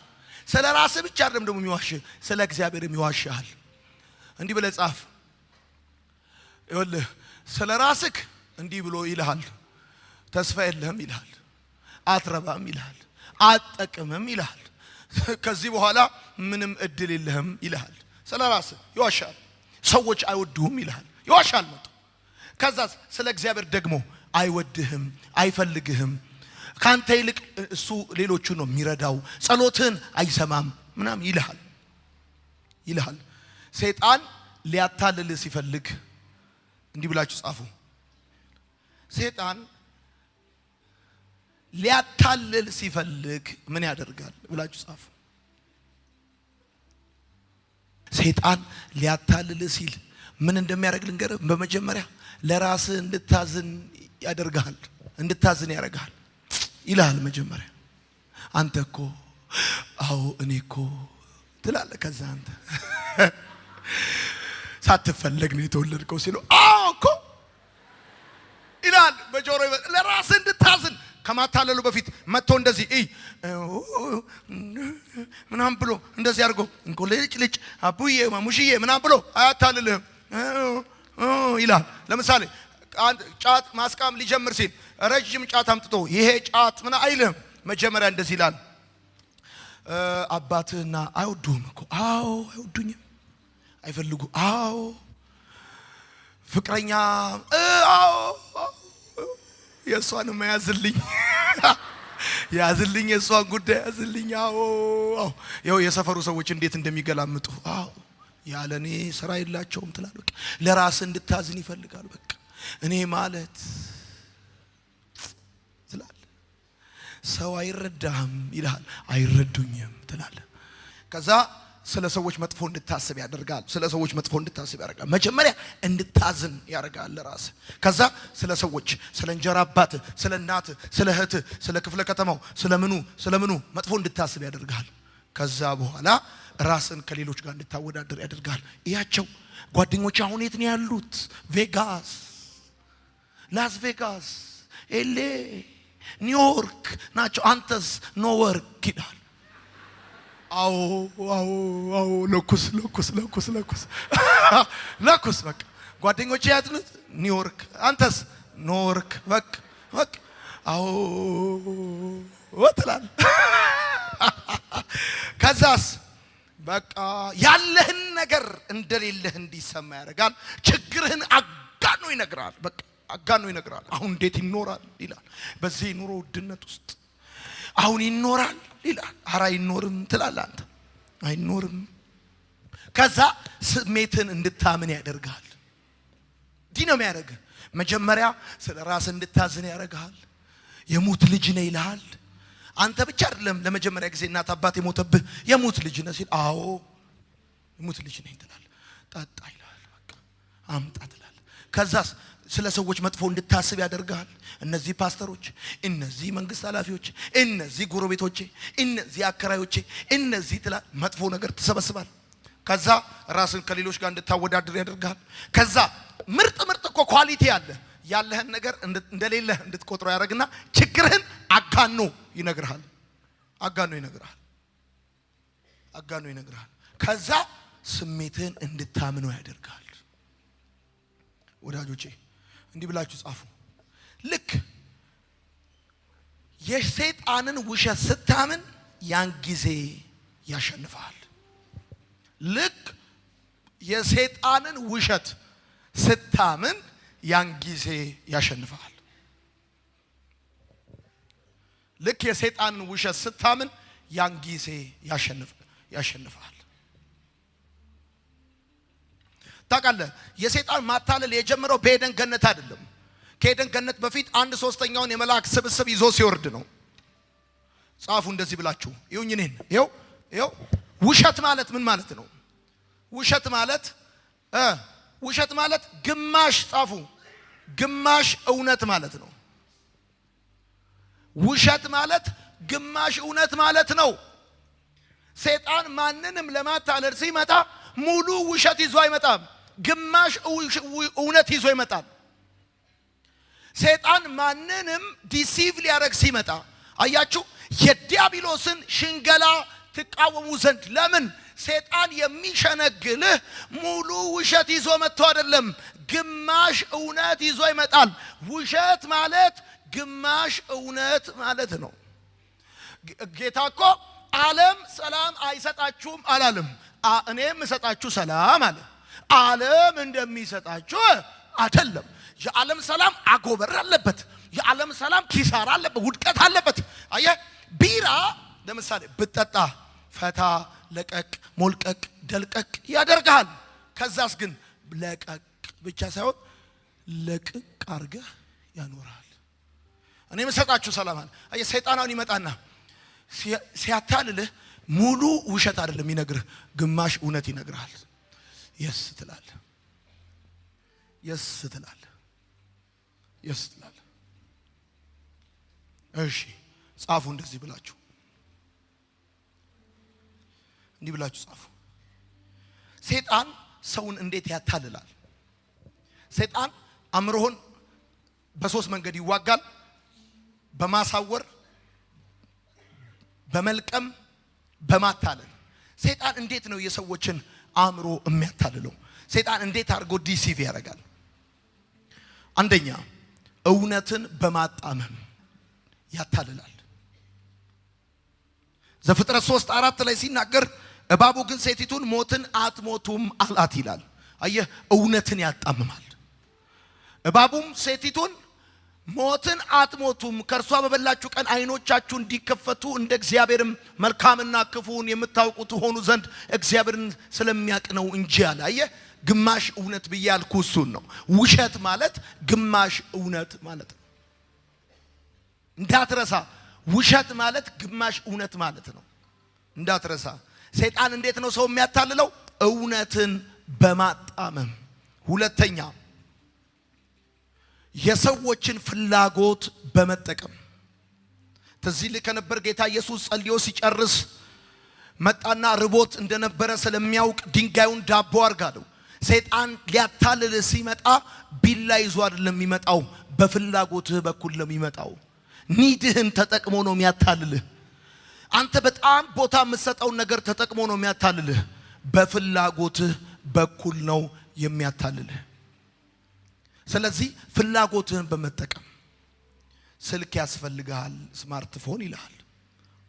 ስለ ራስህ ብቻ አይደለም ደግሞ የሚዋሽህ፣ ስለ እግዚአብሔርም ይዋሻል። እንዲህ ብለህ ጻፍ። ይኸውልህ ስለ ራስህ እንዲህ ብሎ ይልሃል፣ ተስፋ የለህም ይልሃል፣ አትረባም ይልሃል፣ አትጠቅምም ይልሃል፣ ከዚህ በኋላ ምንም እድል የለህም ይልሃል። ስለ ራስህ ይዋሻል። ሰዎች አይወዱህም ይልሃል፣ ይዋሻል። ከዛስ ስለ እግዚአብሔር ደግሞ አይወድህም፣ አይፈልግህም፣ ካንተ ይልቅ እሱ ሌሎቹ ነው የሚረዳው፣ ጸሎትን አይሰማም ምናምን ይልሃል። ሰይጣን ሊያታልል ሲፈልግ እንዲህ ብላችሁ ጻፉ። ሰይጣን ሊያታልል ሲፈልግ ምን ያደርጋል ብላችሁ ጻፉ። ሰይጣን ሊያታልል ሲል ምን እንደሚያደርግ ልንገርህ። በመጀመሪያ ለራስህ እንድታዝን ያደርጋል፣ እንድታዝን ያደርጋል ይልሃል። መጀመሪያ አንተ እኮ አዎ እኔ እኮ ትላለህ። ከዛ አንተ ሳትፈለግ ነው የተወለድከው ሲሉ አዎ እኮ ይላል በጆሮ ለራስህ እንድታዝን ከማታለሉ በፊት መጥቶ እንደዚህ ምናምን ብሎ እንደዚህ አድርጎ እንኮ ልጭ አቡዬ ማሙሽዬ ምናምን ብሎ አያታልልህም ይላል። ለምሳሌ ጫት ማስቃም ሊጀምር ሲል ረጅም ጫት አምጥቶ ይሄ ጫት ምን አይልህም። መጀመሪያ እንደዚህ ይላል። አባትህና አይወዱህም እኮ አዎ፣ አይወዱኝም፣ አይፈልጉ አዎ፣ ፍቅረኛ አዎ፣ የእሷንም ያዝልኝ የእሷን ጉዳይ ያዝልኝ አዎ። ይኸው የሰፈሩ ሰዎች እንዴት እንደሚገላምጡ አዎ፣ ያለኔ ስራ የላቸውም ትላለህ። በቃ ለራስህ እንድታዝን ይፈልጋል። በቃ እኔ ማለት ትላለህ። ሰው አይረዳህም ይልሃል። አይረዱኝም ትላለህ። ከዛ ስለ ሰዎች መጥፎ እንድታስብ ያደርጋል። መጀመሪያ እንድታዝን ያደርጋል ለራስህ። ከዛ ስለ ሰዎች፣ ስለ እንጀራ አባት፣ ስለ እናት፣ ስለ እህት፣ ስለ ክፍለ ከተማው፣ ስለ ምኑ መጥፎ እንድታስብ ያደርጋል። ከዛ በኋላ ራስን ከሌሎች ጋር እንድታወዳደር ያደርጋል። እያቸው ጓደኞች አሁን የት ነው ያሉት? ቬጋስ፣ ላስ ቬጋስ፣ ኤሌ፣ ኒውዮርክ ናቸው። አንተስ ኖ ወርክ ይላል። አዎ ለኩስ በቃ ጓደኞቼ ያሉት ኒውዮርክ፣ አንተስ ኖ ወርክ። በቃ አዎ ወጥላል። ከዛስ በቃ ያለህን ነገር እንደሌለህ እንዲሰማ ያደርጋል። ችግርህን አጋኖ ይነግራል። በቃ አጋኖ ይነግራል። አሁን እንዴት ይኖራል ይላል። በዚህ ኑሮ ውድነት ውስጥ አሁን ይኖራል ይላል። ኧረ አይኖርም ትላለህ አንተ። አይኖርም። ከዛ ስሜትን እንድታምን ያደርጋል። እንዲህ ነው የሚያደርግህ። መጀመሪያ ስለ ራስህ እንድታዝን ያደርጋል። የሙት ልጅ ነህ ይልሃል። አንተ ብቻ አይደለም ለመጀመሪያ ጊዜ እናት አባት የሞተብህ የሙት ልጅ ነህ ሲል አዎ የሙት ልጅ ነኝ ትላለህ። ጠጣ ይልሃል። በቃ አምጣ ትላለህ። ከዛስ ስለ ሰዎች መጥፎ እንድታስብ ያደርጋል። እነዚህ ፓስተሮች፣ እነዚህ መንግስት ኃላፊዎች፣ እነዚህ ጎረቤቶቼ፣ እነዚህ አከራዮቼ፣ እነዚህ ትላለህ። መጥፎ ነገር ትሰበስባል። ከዛ ራስን ከሌሎች ጋር እንድታወዳድር ያደርጋል። ከዛ ምርጥ እኮ ኳሊቲ አለ ያለህን ነገር እንደሌለህ እንድትቆጥረው ያደርግና ችግርህን አጋኖ ይነግርሃል። ከዛ ስሜትህን እንድታምነው ያደርጋል። ወዳጆቼ እንዲህ ብላችሁ ጻፉ። ልክ የሰይጣንን ውሸት ስታምን ያን ጊዜ ያሸንፋል። ልክ የሰይጣንን ውሸት ስታምን ያን ጊዜ ያሸንፋል። ልክ የሰይጣንን ውሸት ስታምን ያን ጊዜ ያሸንፋል። ታውቃለህ፣ የሰይጣን ማታለል የጀመረው በኤደን ገነት አይደለም። ከኤደን ገነት በፊት 1/3 የመላእክት ስብስብ ይዞ ሲወርድ ነው። ጻፉ እንደዚህ ብላችሁ ይሁን። እኔን ይኸው ውሸት ማለት ምን ማለት ነው? ውሸት ማለት ግማሽ፣ ጻፉ፣ ግማሽ እውነት ማለት ነው። ውሸት ማለት ግማሽ እውነት ማለት ነው። ሰይጣን ማንንም ለማታለል ሲመጣ ሙሉ ውሸት ይዞ አይመጣም። ግማሽ እውነት ይዞ ይመጣል። ሰይጣን ማንንም ዲሲቭ ሊያደርግ ሲመጣ አያችሁ፣ የዲያብሎስን ሽንገላ ትቃወሙ ዘንድ። ለምን? ሰይጣን የሚሸነግልህ ሙሉ ውሸት ይዞ መጥቶ አይደለም፣ ግማሽ እውነት ይዞ ይመጣል። ውሸት ማለት ግማሽ እውነት ማለት ነው። ጌታ እኮ ዓለም ሰላም አይሰጣችሁም አላለም። እኔም እሰጣችሁ ሰላም አለ። ዓለም እንደሚሰጣችሁ አይደለም። የዓለም ሰላም አጎበር አለበት። የዓለም ሰላም ኪሳራ አለበት፣ ውድቀት አለበት። አየህ ቢራ ለምሳሌ ብትጠጣ ፈታ ለቀቅ ሞልቀቅ ደልቀቅ ያደርጋል። ከዛስ ግን ለቀቅ ብቻ ሳይሆን ለቅቅ አርገህ ያኖራል። እኔ መሰጣችሁ ሰላም አለ። አየህ ሰይጣናውን ይመጣና ሲያታልልህ ሙሉ ውሸት አይደለም ይነግርህ፣ ግማሽ እውነት ይነግርሃል። የስ ትላለህ የስ ትላለህ የስ ትላለህ። እሺ ጻፉ እንደዚህ ብላችሁ እንዲህ ብላችሁ ጻፉ። ሰይጣን ሰውን እንዴት ያታልላል? ሰይጣን አእምሮህን በሶስት መንገድ ይዋጋል። በማሳወር በመልቀም በማታለል። ሰይጣን እንዴት ነው የሰዎችን አእምሮ የሚያታልለው? ሰይጣን እንዴት አድርጎ ዲሲቭ ያደርጋል? አንደኛ እውነትን በማጣመም ያታልላል። ዘፍጥረት 3:4 ላይ ሲናገር እባቡ ግን ሴቲቱን ሞትን አትሞቱም አላት ይላል። አየህ እውነትን ያጣምማል። እባቡም ሴቲቱን ሞትን አትሞቱም ከርሷ በበላችሁ ቀን አይኖቻችሁ እንዲከፈቱ እንደ እግዚአብሔርም መልካምና ክፉን የምታውቁ ትሆኑ ዘንድ እግዚአብሔርን ስለሚያውቅ ነው እንጂ አለ። አየህ ግማሽ እውነት ብያልኩ እሱን ነው። ውሸት ማለት ግማሽ እውነት ማለት ነው። እንዳትረሳ ውሸት ማለት ግማሽ እውነት ማለት ነው። እንዳትረሳ። ሰይጣን እንዴት ነው ሰው የሚያታልለው? እውነትን በማጣመም። ሁለተኛ የሰዎችን ፍላጎት በመጠቀም። ተዚህ ከነበር ጌታ ኢየሱስ ጸልዮ ሲጨርስ መጣና ርቦት እንደነበረ ስለሚያውቅ ድንጋዩን ዳቦ አርጋለው። ሰይጣን ሊያታልል ሲመጣ ቢላ ይዞ አይደለም የሚመጣው፣ በፍላጎትህ በኩል ነው የሚመጣው። ኒድህን ተጠቅሞ ነው የሚያታልልህ። አንተ በጣም ቦታ የምትሰጠው ነገር ተጠቅሞ ነው የሚያታልልህ። በፍላጎትህ በኩል ነው የሚያታልልህ። ስለዚህ ፍላጎትህን በመጠቀም ስልክ ያስፈልጋል፣ ስማርትፎን ይልሃል።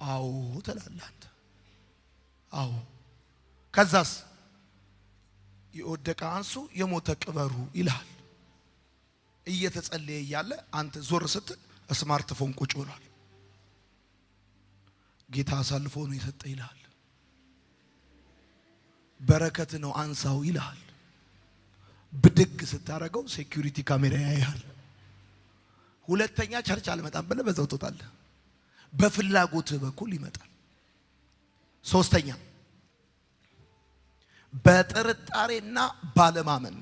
አዎ ትላለህ አንተ። አዎ ከዛስ የወደቀ አንሱ የሞተ ቅበሩ ይልሃል። እየተጸለየ ያለ አንተ ዞር ስትል ስማርትፎን ቁጭ ብሏል። ጌታ አሳልፎ ነው የሰጠ ይልሃል። በረከት ነው አንሳው ይልሃል። ብድግ ስታረገው ሴኩሪቲ ካሜራ ያያል። ሁለተኛ ቸርች አልመጣም ብለህ በዛው ትወጣለህ። በፍላጎትህ በኩል ይመጣል። ሶስተኛ በጥርጣሬና ባለማመን።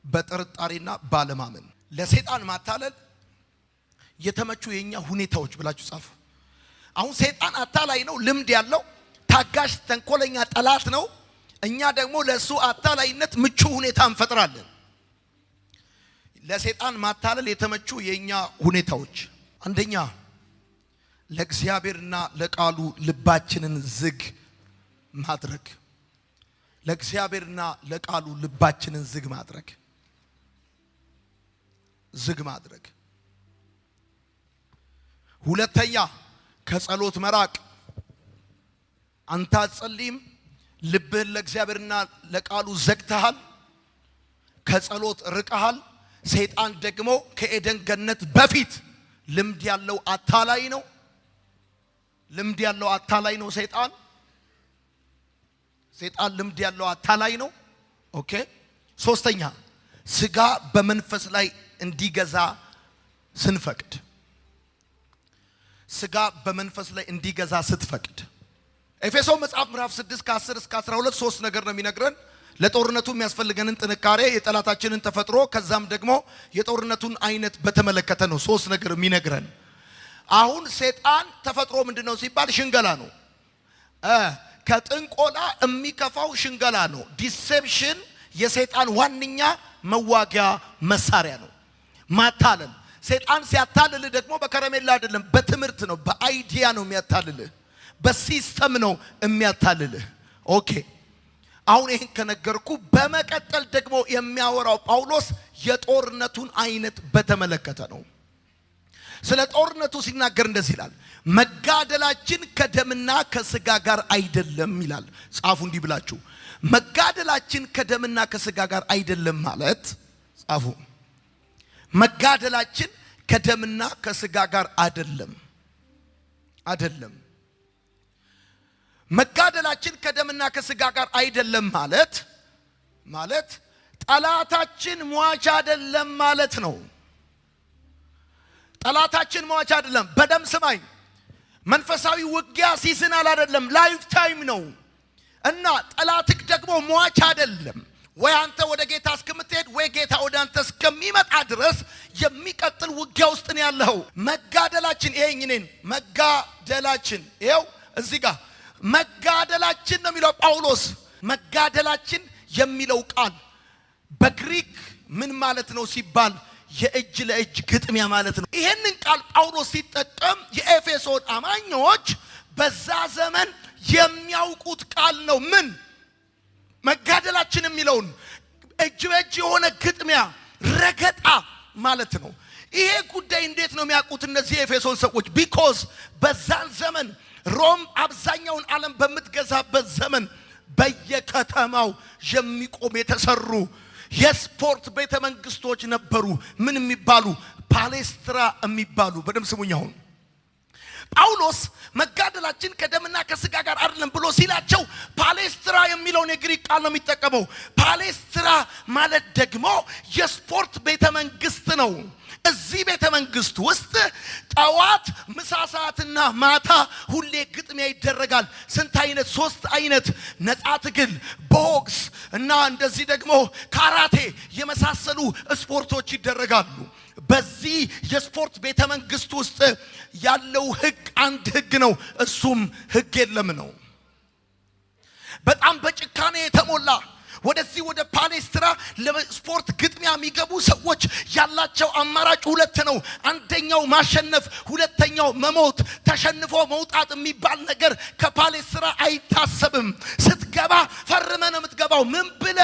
በጥርጣሬና ባለማመን ለሰይጣን ማታለል የተመቹ የኛ ሁኔታዎች ብላችሁ ጻፉ። አሁን ሰይጣን አታላይ ነው፣ ልምድ ያለው ታጋሽ ተንኮለኛ ጠላት ነው። እኛ ደግሞ ለሱ አታላይነት ምቹ ሁኔታ እንፈጥራለን። ለሰይጣን ማታለል የተመቹ የኛ ሁኔታዎች፣ አንደኛ ለእግዚአብሔርና ለቃሉ ልባችንን ዝግ ማድረግ። ለእግዚአብሔርና ለቃሉ ልባችንን ዝግ ማድረግ። ዝግ ማድረግ። ሁለተኛ ከጸሎት መራቅ። አንተ አትጸልይም፣ ልብህን ለእግዚአብሔርና ለቃሉ ዘግተሃል፣ ከጸሎት ርቀሃል። ሰይጣን ደግሞ ከኤደን ገነት በፊት ልምድ ያለው አታላይ ነው። ልምድ ያለው አታላይ ነው ሰይጣን። ሰይጣን ልምድ ያለው አታላይ ነው። ኦኬ። ሶስተኛ ስጋ በመንፈስ ላይ እንዲገዛ ስንፈቅድ። ስጋ በመንፈስ ላይ እንዲገዛ ስትፈቅድ። ኤፌሶን መጽሐፍ ምዕራፍ 6 ከ10 እስከ 12 ሶስት ነገር ነው የሚነግረን። ለጦርነቱ የሚያስፈልገንን ጥንካሬ፣ የጠላታችንን ተፈጥሮ፣ ከዛም ደግሞ የጦርነቱን አይነት በተመለከተ ነው ሶስት ነገር የሚነግረን። አሁን ሰይጣን ተፈጥሮ ምንድነው ሲባል ሽንገላ ነው። ከጥንቆላ የሚከፋው ሽንገላ ነው። ዲሴፕሽን የሰይጣን ዋንኛ መዋጊያ መሳሪያ ነው። ማታለል። ሰይጣን ሲያታልል ደግሞ በከረሜላ አይደለም፣ በትምህርት ነው፣ በአይዲያ ነው የሚያታልልህ፣ በሲስተም ነው የሚያታልልህ። ኦኬ። አሁን ይሄን ከነገርኩ በመቀጠል ደግሞ የሚያወራው ጳውሎስ የጦርነቱን አይነት በተመለከተ ነው። ስለ ጦርነቱ ሲናገር እንደዚህ ይላል፣ መጋደላችን ከደምና ከስጋ ጋር አይደለም ይላል። ጻፉ እንዲህ ብላችሁ፣ መጋደላችን ከደምና ከስጋ ጋር አይደለም ማለት ጻፉ። መጋደላችን ከደምና ከስጋ ጋር አይደለም። መጋደላችን ከደምና ከስጋ ጋር አይደለም ማለት ጠላታችን ሟች አይደለም ማለት ነው። ጠላታችን ሟች አይደለም። በደም ስማኝ፣ መንፈሳዊ ውጊያ ሲዝናል አይደለም፣ ላይፍ ታይም ነው። እና ጠላትክ ደግሞ ሟች አይደለም። ወይ አንተ ወደ ጌታ እስከምትሄድ ወይ ጌታ ወደ አንተ እስከሚመጣ ድረስ የሚቀጥል ውጊያ ውስጥ ነው ያለው። መጋደላችን መጋደላችን ይሄው እዚህ ጋር መጋደላችን ነው የሚለው ጳውሎስ። መጋደላችን የሚለው ቃል በግሪክ ምን ማለት ነው ሲባል የእጅ ለእጅ ግጥሚያ ማለት ነው። ይሄንን ቃል ጳውሎስ ሲጠቀም የኤፌሶን አማኞች በዛ ዘመን የሚያውቁት ቃል ነው። ምን መጋደላችን የሚለውን እጅ በእጅ የሆነ ግጥሚያ ረገጣ ማለት ነው። ይሄ ጉዳይ እንዴት ነው የሚያውቁት እነዚህ የኤፌሶን ሰዎች? ቢኮዝ በዛን ዘመን ሮም አብዛኛውን ዓለም በምትገዛበት ዘመን በየከተማው የሚቆም የተሰሩ የስፖርት ቤተ መንግስቶች ነበሩ። ምን የሚባሉ? ፓሌስትራ የሚባሉ። በደም ስሙኝ። አሁን ጳውሎስ መጋደላችን ከደምና ከስጋ ጋር አይደለም ብሎ ሲላቸው ፓሌስትራ የሚለውን የግሪክ ቃል ነው የሚጠቀመው። ፓሌስትራ ማለት ደግሞ የስፖርት ቤተ መንግስት ነው። እዚህ ቤተ መንግስት ውስጥ ጠዋት፣ ምሳ ሰዓትና ማታ ሁሌ ግጥሚያ ይደረጋል። ስንት አይነት? 3 አይነት። ነፃ ትግል፣ ቦክስ እና እንደዚህ ደግሞ ካራቴ የመሳሰሉ ስፖርቶች ይደረጋሉ። በዚህ የስፖርት ቤተ መንግስት ውስጥ ያለው ህግ አንድ ህግ ነው። እሱም ህግ የለም ነው። በጣም በጭካኔ የተሞላ ወደዚህ ወደ ፓሌስትራ ለስፖርት ግጥሚያ የሚገቡ ሰዎች ያላቸው አማራጭ 2 ነው። አንደኛው ማሸነፍ፣ ሁለተኛው መሞት። ተሸንፎ መውጣት የሚባል ነገር ከፓሌስትራ አይታሰብም። ስትገባ ፈርመ ነው የምትገባው። ምን ብለ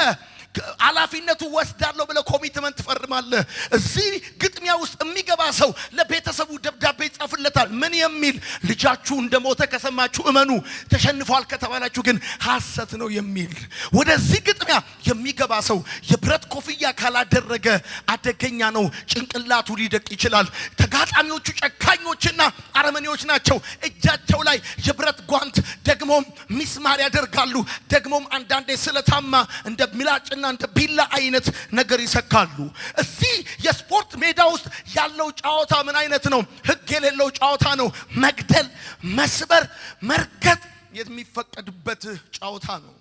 ኃላፊነቱ ወስዳለሁ ብለ ኮሚትመንት ፈርማለህ። እዚህ ግጥሚያ ውስጥ የሚገባ ሰው ለቤተሰቡ ደብዳቤ ይጻፍለታል። ምን የሚል? ልጃችሁ እንደሞተ ከሰማችሁ እመኑ፣ ተሸንፏል ከተባላችሁ ግን ሐሰት ነው የሚል። ወደዚህ ግጥሚያ የሚገባ ሰው የብረት ኮፍያ ካላደረገ አደገኛ ነው። ጭንቅላቱ ሊደቅ ይችላል። ተጋጣሚዎቹ ጨካኞችና አረመኔዎች ናቸው። እጃቸው ላይ የብረት ጓንት ደግሞም ሚስማር ያደርጋሉ። ደግሞም አንዳንዴ ስለታማ እንደሚላጭ እንደ ቢላ አይነት ነገር ይሰካሉ። እዚህ የስፖርት ሜዳ ውስጥ ያለው ጫዋታ ምን አይነት ነው? ህግ የሌለው ጫዋታ ነው። መግደል፣ መስበር፣ መርገጥ የሚፈቀድበት ጫዋታ ነው።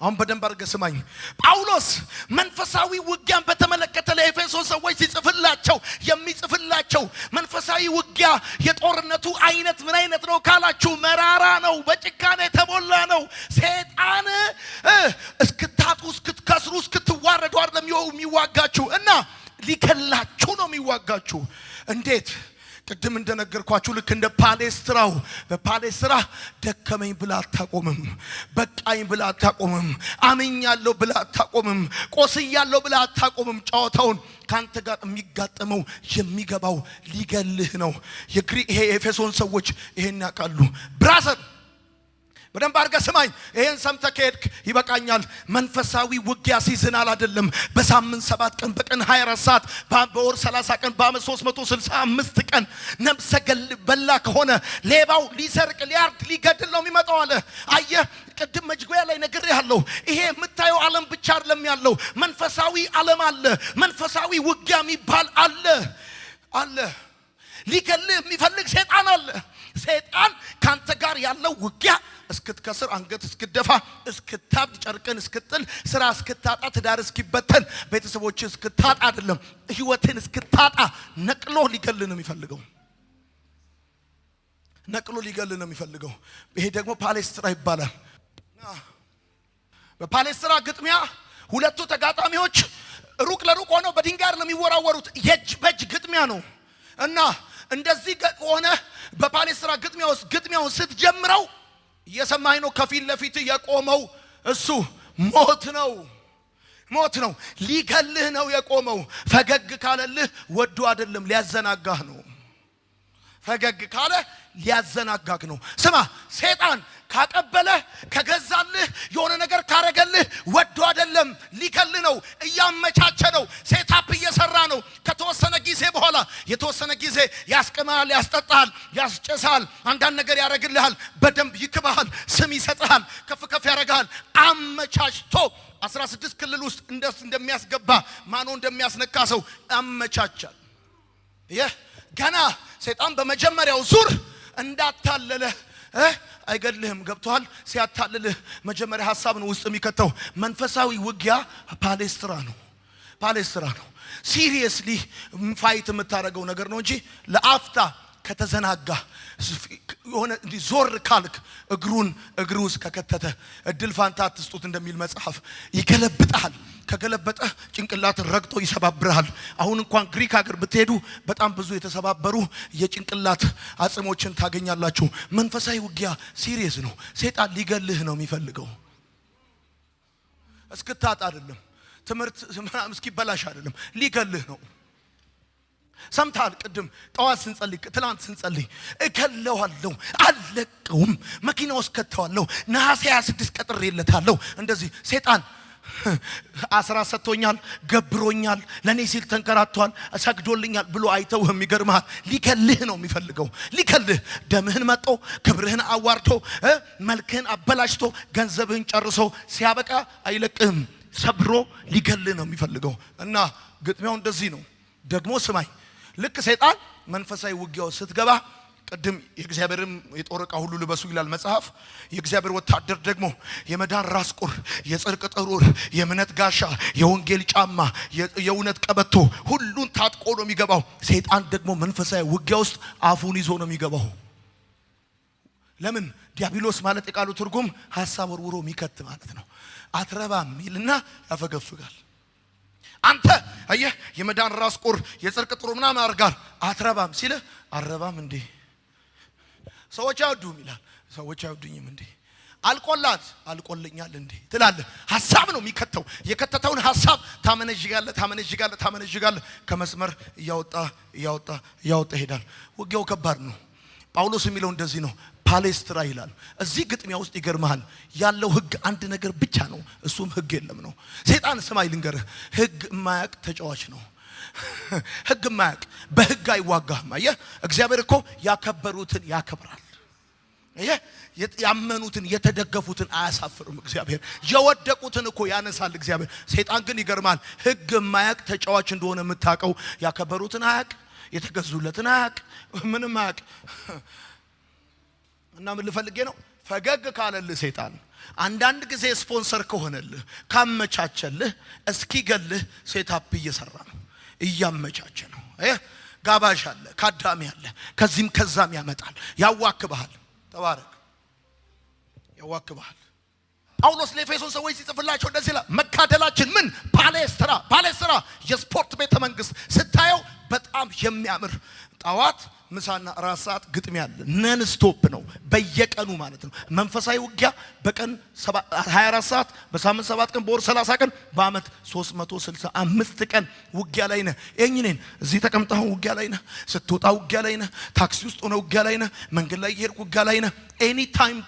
አሁን በደንብ አድርገህ ስማኝ። ጳውሎስ መንፈሳዊ ውጊያን በተመለከተ ለኤፌሶን ሰዎች ሲጽፍላቸው የሚጽፍላቸው መንፈሳዊ ውጊያ የጦርነቱ አይነት ምን አይነት ነው ካላችሁ፣ መራራ ነው፣ በጭካኔ የተሞላ ነው። ሰይጣን እስክታጡ፣ እስክትከስሩ፣ እስክትዋረዱ አይደለም የሚዋጋችሁ እና ሊከላችሁ ነው የሚዋጋችሁ። እንዴት? ቅድም እንደነገርኳችሁ ልክ እንደ ፓሌስትራው። በፓሌስትራ ደከመኝ ብላ አታቆምም። በቃኝ ብላ አታቆምም። አምኛለሁ ብላ አታቆምም። ቆስያለሁ ብላ አታቆምም። ጨዋታውን ካንተ ጋር የሚጋጠመው የሚገባው ሊገልህ ነው። ይሄ የኤፌሶን ሰዎች ይሄን ያውቃሉ። ብራዘር በደንብ አድርገህ ስማኝ። ይሄን ሰምተህ ከሄድክ ይበቃኛል። መንፈሳዊ ውጊያ ሲዝናል አይደለም። በሳምንት 7 ቀን፣ በቀን 24 ሰዓት፣ በወር 30 ቀን፣ በአመት 365 ቀን ነፍሰ በላ ከሆነ ሌባው ሊሰርቅ፣ ሊያርድ፣ ሊገድል ነው የሚመጣው አለ። አየህ፣ ቅድም መግቢያ ላይ ነግሬሃለሁ። ይሄ የምታየው ዓለም ብቻ አይደለም ያለው፣ መንፈሳዊ ዓለም አለ። መንፈሳዊ ውጊያ የሚባል አለ። ሊገልህ የሚፈልግ ሰይጣን አለ። ሰይጣን ካንተ ጋር ያለው ውጊያ እስክትከስር፣ አንገት እስክትደፋ፣ እስክታብድ፣ ጨርቅን እስክትጥል፣ ስራ እስክታጣ፣ ትዳር እስኪበተን፣ ቤተሰቦች እስክታጣ አይደለም፣ ህይወትን እስክታጣ ነቅሎ ሊገል ነው የሚፈልገው። ነቅሎ ሊገል ነው የሚፈልገው። ይሄ ደግሞ ፓሌስትራ ይባላል። በፓሌስትራ ግጥሚያ ሁለቱ ተጋጣሚዎች ሩቅ ለሩቅ ሆነው በድንጋይ ነው የሚወራወሩት። የእጅ በእጅ ግጥሚያ ነው እና እንደዚህ ሆነ በፓሌስትራ ግጥሚያ ውስጥ ግጥሚያውን ስትጀምረው እየሰማኸኝ ነው? ከፊት ለፊት የቆመው እሱ ሞት ነው። ሊገልህ ነው የቆመው። ፈገግ ካለልህ ወዶ አይደለም ሊያዘናጋህ ነው። ፈገግ ካለ ሊያዘናጋህ ነው። ስማ፣ ሰይጣን ካቀበለህ ከገዛልህ የሆነ ነገር ካረገልህ ወዶ አይደለም ሊከልህ ነው እያመቻቸ ነው ሴታፕ እየሰራ ነው ከተወሰነ ጊዜ በኋላ የተወሰነ ጊዜ ያስቀማል ያስጠጣል ያስጨሳል አንዳንድ ነገር ያረግልሃል በደንብ ይክባሃል ስም ይሰጥሃል ከፍ ከፍ ያረጋል አመቻችቶ 16 ክልል ውስጥ እንደሚያስገባ ማኖ እንደሚያስነካ ሰው አመቻቻል ገና ሰይጣን በመጀመሪያው ዙር እንዳታለለ አይገድልህም ገብቷል ሲያታልልህ መጀመሪያ ሐሳብ ነው ውስጥ የሚከተው መንፈሳዊ ውጊያ ፓሌስትራ ነው ሲሪየስሊ ፋይት የምታረገው ነገር ነው እንጂ ለአፍታ ከተዘናጋ የሆነ ዞር ካልክ እግሩ ውስጥ ከከተተ እድል ፋንታ አትስጡት እንደሚል መጽሐፍ ይገለብጣል ከገለበጠ ጭንቅላት ረግጦ ይሰባብራል አሁን እንኳን ግሪክ ሀገር ብትሄዱ በጣም ብዙ የተሰባበሩ የጭንቅላት አጽሞችን ታገኛላችሁ መንፈሳዊ ውጊያ ሲሪየስ ነው ሰይጣን ሊገልህ ነው የሚፈልገው እስክታጣ አይደለም ትምህርት እስኪበላሽ አይደለም ሊገልህ ነው ሰምታል ቅድም ጠዋት ስንጸልይ ትላንት ስንጸልይ እከለዋለሁ አለቀውም መኪና ውስጥ ከተዋለሁ ነሐሴ 26 ቀጥሬለታለሁ እንደዚህ ሰይጣን አስራ ሰጥቶኛል ገብሮኛል ለኔ ሲል ተንከራቷል ሰግዶልኛል ብሎ አይተውህም ይገርምሃል ሊከልህ ነው የሚፈልገው ሊከልህ ደምህን መጥቶ ክብርህን አዋርቶ መልክህን አበላሽቶ ገንዘብህን ጨርሶ ሲያበቃ አይለቅህም ሰብሮ ሊገልህ ነው የሚፈልገው እና ግጥሚያው እንደዚህ ነው ደግሞ ስማይ ልክ ሰይጣን መንፈሳዊ ውጊያው ስትገባ ቅድም የእግዚአብሔርም የጦር ዕቃ ሁሉ ልበሱ ይላል መጽሐፍ የእግዚአብሔር ወታደር ደግሞ የመዳን ራስ ቁር የጽድቅ ጥሩር የእምነት ጋሻ የወንጌል ጫማ የእውነት ቀበቶ ሁሉን ታጥቆ ነው የሚገባው ሰይጣን ደግሞ መንፈሳዊ ውጊያ ውስጥ አፉን ይዞ ነው የሚገባው ለምን ዲያብሎስ ማለት የቃሉ ትርጉም ሐሳብ ወርውሮ የሚከት ማለት ነው አትረባም ይልና ያፈገፍጋል አንተ አየህ የመዳን ራስ ቁር የጽድቅ ጥሩር ምናምን አርጋር አትረባም ሲል አረባም እንዴ ሰዎች አይወዱም ይላል ሰዎች አይወዱኝም እንዴ አልቆልኛል እንዴ ትላለህ ሐሳብ ነው የሚከተው የከተተውን ሐሳብ ታመነጅጋለህ ከመስመር ያወጣ ይሄዳል ውጊያው ከባድ ነው ጳውሎስ የሚለው እንደዚህ ነው ፓሌስትራ ይላል እዚህ ግጥሚያ ውስጥ ይገርምሃል ያለው ህግ አንድ ነገር ብቻ ነው እሱም ህግ የለም ነው ሰይጣን ስማይ ልንገርህ ህግ የማያውቅ ተጫዋች ነው ህግ የማያውቅ በህግ አይዋጋም አየህ እግዚአብሔር እኮ ያከበሩትን ያከብራል አየህ ያመኑትን የተደገፉትን አያሳፍርም እግዚአብሔር የወደቁትን እኮ ያነሳል እግዚአብሔር ሰይጣን ግን ይገርማል ህግ የማያውቅ ተጫዋች እንደሆነ የምታውቀው ያከበሩትን አያውቅ የተገዙለትን አያውቅ ምንም አያውቅ እና ምን ልፈልጌ ነው ፈገግ ካለልህ ሰይጣን አንዳንድ ጊዜ ስፖንሰር ከሆነልህ ካመቻቸልህ እስኪገልህ ሴታፕ እየሰራ ነው እያመቻቸ ነው ጋባዥ አለ ካዳሚ አለ ከዚህም ከዛም ያመጣል ያዋክብሃል ተባረክ ያዋክብሃል ጳውሎስ ለኤፌሶን ሰዎች ሲጽፍላቸው እንደዚህ ይላል መካደላችን ምን ፓሌስትራ የስፖርት ቤተ መንግስት ስታየው በጣም የሚያምር ጣዋት ምሳና ራስ ሰዓት ግጥሚያ አለ ነን ስቶፕ ነው በየቀኑ ማለት ነው መንፈሳዊ ውጊያ በቀን 24 ሰዓት በሳምንት 7 ቀን በወር 30 ቀን በአመት 365 ቀን ውጊያ ላይ ነህ እኝኔን እዚህ ተቀምጠው ውጊያ ላይ ነህ ስትወጣ ውጊያ ላይ ነህ ታክሲ ውስጥ ሆነ ውጊያ ላይ ነህ መንገድ ላይ እየሄድክ ውጊያ ላይ ነህ ኤኒ ታይም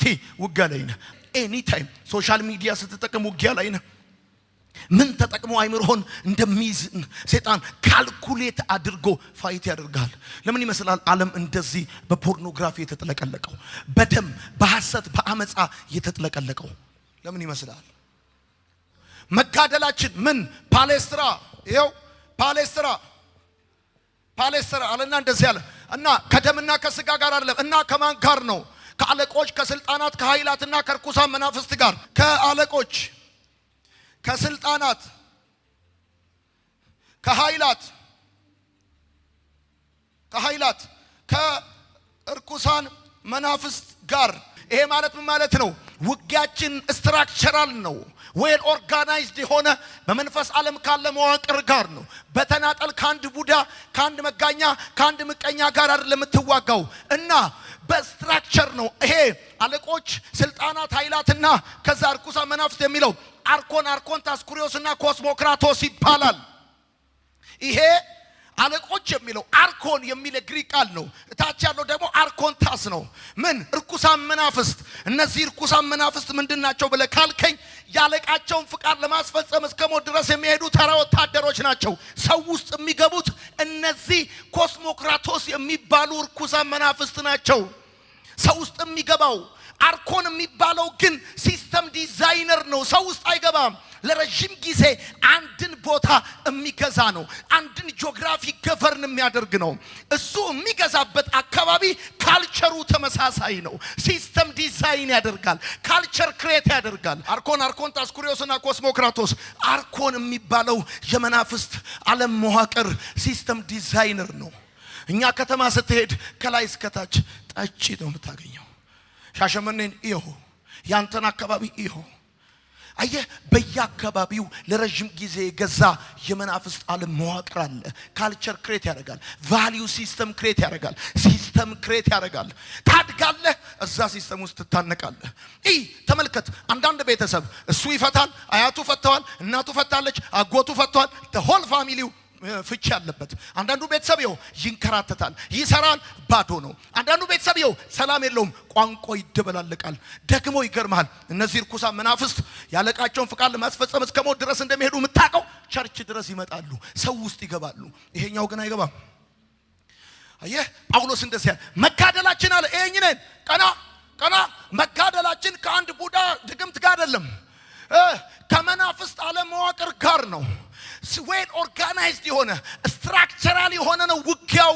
ውጊያ ላይ ነህ ኤኒ ታይም ሶሻል ሚዲያ ስትጠቀም ውጊያ ላይ ነህ ምን ተጠቅሞ አይምሮን እንደሚይዝ ሰይጣን ካልኩሌት አድርጎ ፋይት ያደርጋል ለምን ይመስላል ዓለም እንደዚህ በፖርኖግራፊ የተጥለቀለቀው በደም በሐሰት በአመጻ የተጥለቀለቀው ለምን ይመስላል መጋደላችን ምን ፓሌስትራ ይሄው ፓሌስትራ አለና እንደዚህ ያለ እና ከደምና ከስጋ ጋር አይደለም እና ከማን ጋር ነው ከአለቆች ከስልጣናት ከኃይላትና ከርኩሳን መናፍስት ጋር ከአለቆች ከስልጣናት ከኃይላት ከርኩሳን መናፍስት ጋር ይሄ ማለት ምን ማለት ነው ውጊያችን ስትራክቸራል ነው ዌል ኦርጋናይዝድ የሆነ በመንፈስ ዓለም ካለ መዋቅር ጋር ነው በተናጠል ካንድ ቡዳ ካንድ መጋኛ ካንድ ምቀኛ ጋር አይደለም የምትዋጋው እና በስትራክቸር ነው ይሄ አለቆች ስልጣናት ኃይላትና ከዛ ርኩሳን መናፍስት የሚለው አርኮን ታስኩሪዮስና ኮስሞክራቶስ ይባላል ይሄ አለቆች የሚለው አርኮን የሚል ግሪክ ቃል ነው። እታች ያለው ደግሞ አርኮንታስ ነው። ምን ርኩሳን መናፍስት። እነዚህ ርኩሳን መናፍስት ምንድናቸው ብለህ ካልከኝ ያለቃቸውን ፍቃድ ለማስፈጸም እስከ ሞት ድረስ የሚሄዱ ተራ ወታደሮች ናቸው። ሰው ውስጥ የሚገቡት እነዚህ ኮስሞክራቶስ የሚባሉ ርኩሳን መናፍስት ናቸው። ሰው ውስጥ የሚገባው አርኮን የሚባለው ግን ሲስተም ዲዛይነር ነው። ሰው ውስጥ አይገባም። ለረጅም ጊዜ አንድን ቦታ የሚገዛ ነው። አንድን ጂኦግራፊ ገቨርን የሚያደርግ ነው። እሱ የሚገዛበት አካባቢ ካልቸሩ ተመሳሳይ ነው። ሲስተም ዲዛይን ያደርጋል። ካልቸር ክሬት ያደርጋል። አርኮንታስ፣ ኩሪዮስና ኮስሞክራቶስ። አርኮን የሚባለው የመናፍስት ዓለም መዋቅር ሲስተም ዲዛይነር ነው። እኛ ከተማ ስትሄድ ከላይ እስከታች ጠጪ ነው የምታገኘው። ሻሸመኔን ይሁ ያንተን አካባቢ ይሁ አየህ፣ በየአካባቢው ለረጅም ጊዜ የገዛ የመናፍስት ዓለም መዋቅር አለ። ካልቸር ክሬት ያደርጋል። ቫልዩ ሲስተም ክሬት ያደርጋል። ሲስተም ክሬት ያደርጋል። ታድጋለህ፣ እዛ ሲስተም ውስጥ ትታነቃለህ። ተመልከት፣ አንዳንድ ቤተሰብ እሱ ይፈታል፣ አያቱ ፈተዋል፣ እናቱ ፈታለች፣ አጎቱ ፈተዋል፣ ሆል ፋሚሊው ፍቺ ያለበት። አንዳንዱ ቤተሰብ ይኸው ይንከራተታል፣ ይሰራል፣ ባዶ ነው። አንዳንዱ ቤተሰብ ይኸው ሰላም የለውም፣ ቋንቋ ይደበላልቃል። ደግሞ ይገርማል፣ እነዚህ ርኩሳን መናፍስት ያለቃቸውን ፍቃድ ለማስፈጸም እስከ ሞት ድረስ እንደሚሄዱ የምታውቀው ቸርች ድረስ ይመጣሉ፣ ሰው ውስጥ ይገባሉ። ይሄኛው ግን አይገባም። አየህ፣ ጳውሎስ እንደዚህ ያለ መጋደላችን አለ ይሄኝነን ቀና መጋደላችን ከአንድ ቡዳ ድግምት ጋር አይደለም፣ ከመናፍስት ዓለም መዋቅር ጋር ነው። ዌል ኦርጋናይዝድ የሆነ ስትራክቸራል የሆነ ነው ውጊያው።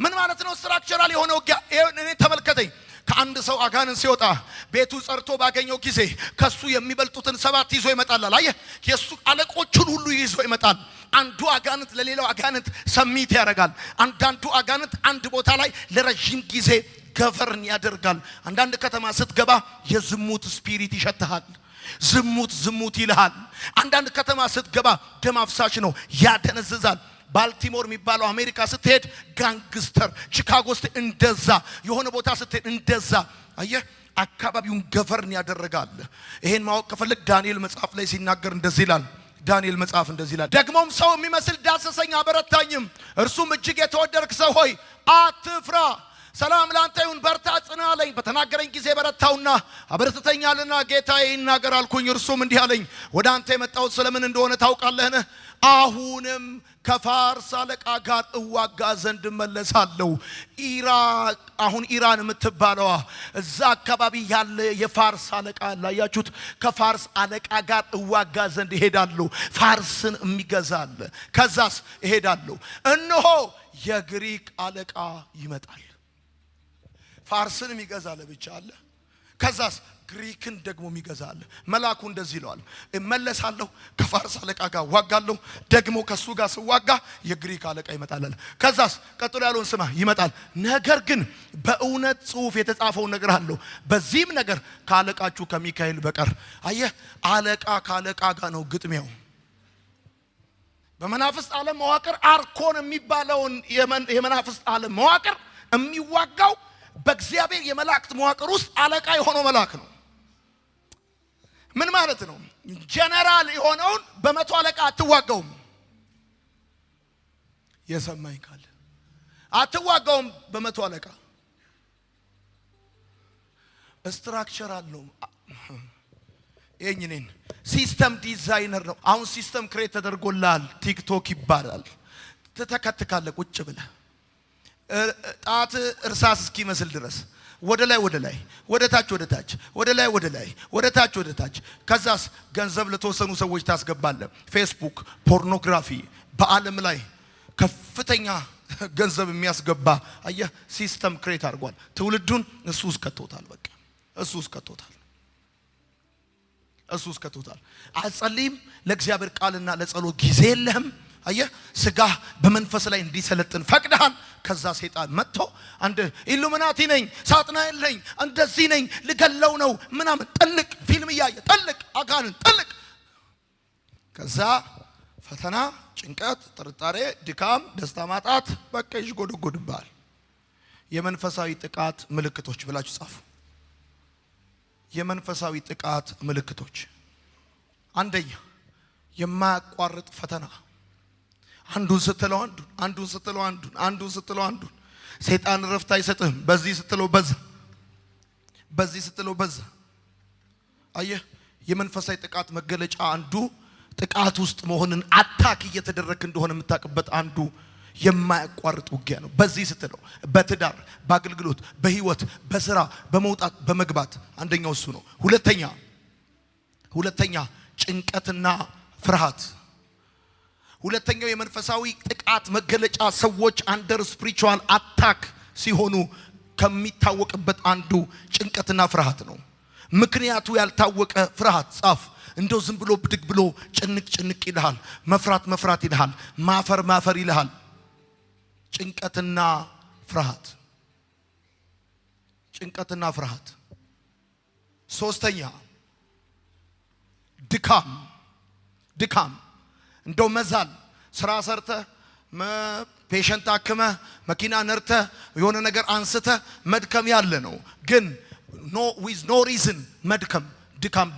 ምን ማለት ነው ስትራክቸራል የሆነ ውጊያ? እኔ ተመልከተኝ። ከአንድ ሰው አጋንንት ሲወጣ ቤቱ ጸርቶ ባገኘው ጊዜ ከሱ የሚበልጡትን 7 ይዞ ይመጣል። አየህ፣ የሱ አለቆቹን ሁሉ ይዞ ይመጣል። አንዱ አጋንንት ለሌላው አጋንንት ሰሚት ያደርጋል። አንዳንዱ አጋንንት አንድ ቦታ ላይ ለረጅም ጊዜ ገቨርን ያደርጋል። አንዳንድ ከተማ ስትገባ የዝሙት ስፒሪት ይሸትሃል። ዝሙት ይልሃል። አንዳንድ ከተማ ስትገባ ደም አፍሳሽ ነው፣ ያደነዝዛል። ባልቲሞር የሚባለው አሜሪካ ስትሄድ ጋንግስተር፣ ቺካጎ ስትሄድ እንደዛ፣ የሆነ ቦታ ስትሄድ እንደዛ። አየህ፣ አካባቢውን ገቨርን ያደርጋል። ይሄን ማወቅ ከፈለግ ዳንኤል መጽሐፍ ላይ ሲናገር እንደዚህ ይላል። ዳንኤል መጽሐፍ እንደዚህ ይላል፣ ደግሞም ሰው የሚመስል ዳሰሰኝ፣ አበረታኝም። እርሱም እጅግ የተወደድክ ሰው ሆይ አትፍራ፣ ሰላም ላንተ ይሁን፣ በርታ፣ ጽና አለኝ። በተናገረኝ ጊዜ በረታውና አበረታተኛልና ጌታዬ ይናገር አልኩኝ። እርሱም እንዲህ አለኝ፣ ወደ አንተ የመጣሁት ስለምን እንደሆነ ታውቃለህን? አሁንም ከፋርስ አለቃ ጋር እዋጋ ዘንድ መለሳለሁ። አሁን ኢራን የምትባለዋ እዛ አካባቢ ያለ የፋርስ አለቃ ላያችሁት፣ ከፋርስ አለቃ ጋር እዋጋ ዘንድ እሄዳለሁ። ፋርስን የሚገዛል። ከዛስ እሄዳለሁ፣ እነሆ የግሪክ አለቃ ይመጣል። ፋርስን የሚገዛ ለብቻ አለ። ከዛስ ግሪክን ደግሞ የሚገዛ አለ። መልአኩ እንደዚህ ይለዋል፣ እመለሳለሁ፣ ከፋርስ አለቃ ጋር ዋጋለሁ፣ ደግሞ ከሱ ጋር ስዋጋ የግሪክ አለቃ ይመጣል። ከዛስ ቀጥሎ ያለውን ስማ፣ ይመጣል። ነገር ግን በእውነት ጽሑፍ የተጻፈው ነገር አለው፣ በዚህም ነገር ካለቃችሁ ከሚካኤል በቀር። አየህ፣ አለቃ ካለቃ ጋር ነው ግጥሚያው። በመናፍስት ዓለም መዋቅር አርኮን የሚባለውን የመናፍስት ዓለም መዋቅር የሚዋጋው በእግዚአብሔር የመላእክት መዋቅር ውስጥ አለቃ የሆነው መልአክ ነው። ምን ማለት ነው? ጀነራል የሆነውን በመቶ አለቃ አትዋጋውም። የሰማኝ ካለ አትዋጋውም በመቶ አለቃ። ስትራክቸር አለው። የኝኔን ሲስተም ዲዛይነር ነው። አሁን ሲስተም ክሬት ተደርጎላል። ቲክቶክ ይባላል። ትተከትካለህ ቁጭ ብለህ ጣት እርሳስ እስኪመስል ድረስ ወደ ላይ ወደ ታች ወደ ታች። ከዛስ ገንዘብ ለተወሰኑ ሰዎች ታስገባለህ። ፌስቡክ ፖርኖግራፊ በዓለም ላይ ከፍተኛ ገንዘብ የሚያስገባ አየህ፣ ሲስተም ክሬት አድርጓል። ትውልዱን እሱ ውስጥ ከቶታል። በቃ እሱ ውስጥ ከቶታል። አትጸልይም፣ ለእግዚአብሔር ቃልና ለጸሎት ጊዜ የለህም። አየህ፣ ስጋ በመንፈስ ላይ እንዲሰለጥን ፈቅደሃል። ከዛ ሰይጣን መጥቶ አንድ ኢሉሚናቲ ነኝ፣ ሳጥናኤል ነኝ፣ እንደዚህ ነኝ፣ ልገለው ነው ምናምን ጥልቅ ፊልም እያየ ጥልቅ አጋንን ጥልቅ። ከዛ ፈተና፣ ጭንቀት፣ ጥርጣሬ፣ ድካም፣ ደስታ ማጣት በቃ ይጎደጎድብሃል። የመንፈሳዊ ጥቃት ምልክቶች ብላችሁ ጻፉ። የመንፈሳዊ ጥቃት ምልክቶች፣ አንደኛ የማያቋርጥ ፈተና። አንዱን ስትለው አንዱን ስትለው አንዱን ስትለው አንዱን። ሰይጣን ረፍት አይሰጥህም። በዚህ ስትለው በዛ፣ በዚህ ስትለው በዛ። አየህ፣ የመንፈሳዊ ጥቃት መገለጫ አንዱ ጥቃት ውስጥ መሆንን አታክ እየተደረገ እንደሆነ የምታውቅበት አንዱ የማያቋርጥ ውጊያ ነው። በዚህ ስትለው በትዳር፣ በአገልግሎት፣ በህይወት፣ በስራ፣ በመውጣት በመግባት አንደኛው እሱ ነው። ሁለተኛ ጭንቀትና ፍርሃት። ሁለተኛው የመንፈሳዊ ጥቃት መገለጫ ሰዎች አንደር ስፒሪቹዋል አታክ ሲሆኑ ከሚታወቅበት አንዱ ጭንቀትና ፍርሃት ነው። ምክንያቱ ያልታወቀ ፍርሃት ጻፍ። እንደው ዝም ብሎ ብድግ ብሎ ጭንቅ ይልሃል። መፍራት ይልሃል። ማፈር ይልሃል። ጭንቀትና ፍርሃት። ሶስተኛ ድካም። እንደው መዛል፣ ስራ ሰርተ ፔሸንት አክመ መኪና ነርተ የሆነ ነገር አንስተ መድከም ያለ ነው። ግን with no reason መድከም፣ ድካም፣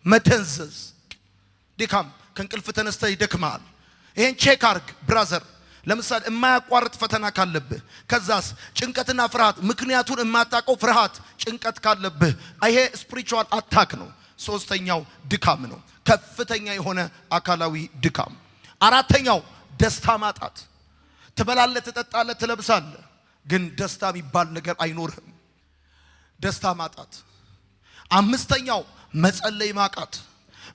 መደንዘዝ፣ ድካም። ከእንቅልፍ ተነስተ ይደክማል። ይሄን ቼክ አርግ ብራዘር። ለምሳሌ የማያቋርጥ ፈተና ካለብህ፣ ከዛስ ጭንቀትና ፍርሃት፣ ምክንያቱን የማታውቀው ፍርሃት፣ ጭንቀት ካለብህ ይሄ ስፒሪቹዋል አታክ ነው። ሶስተኛው ድካም ነው፣ ከፍተኛ የሆነ አካላዊ ድካም። አራተኛው ደስታ ማጣት። ትበላለህ፣ ትጠጣለህ፣ ትለብሳለህ፣ ግን ደስታ የሚባል ነገር አይኖርህም። ደስታ ማጣት። አምስተኛው መጸለይ ማቃት።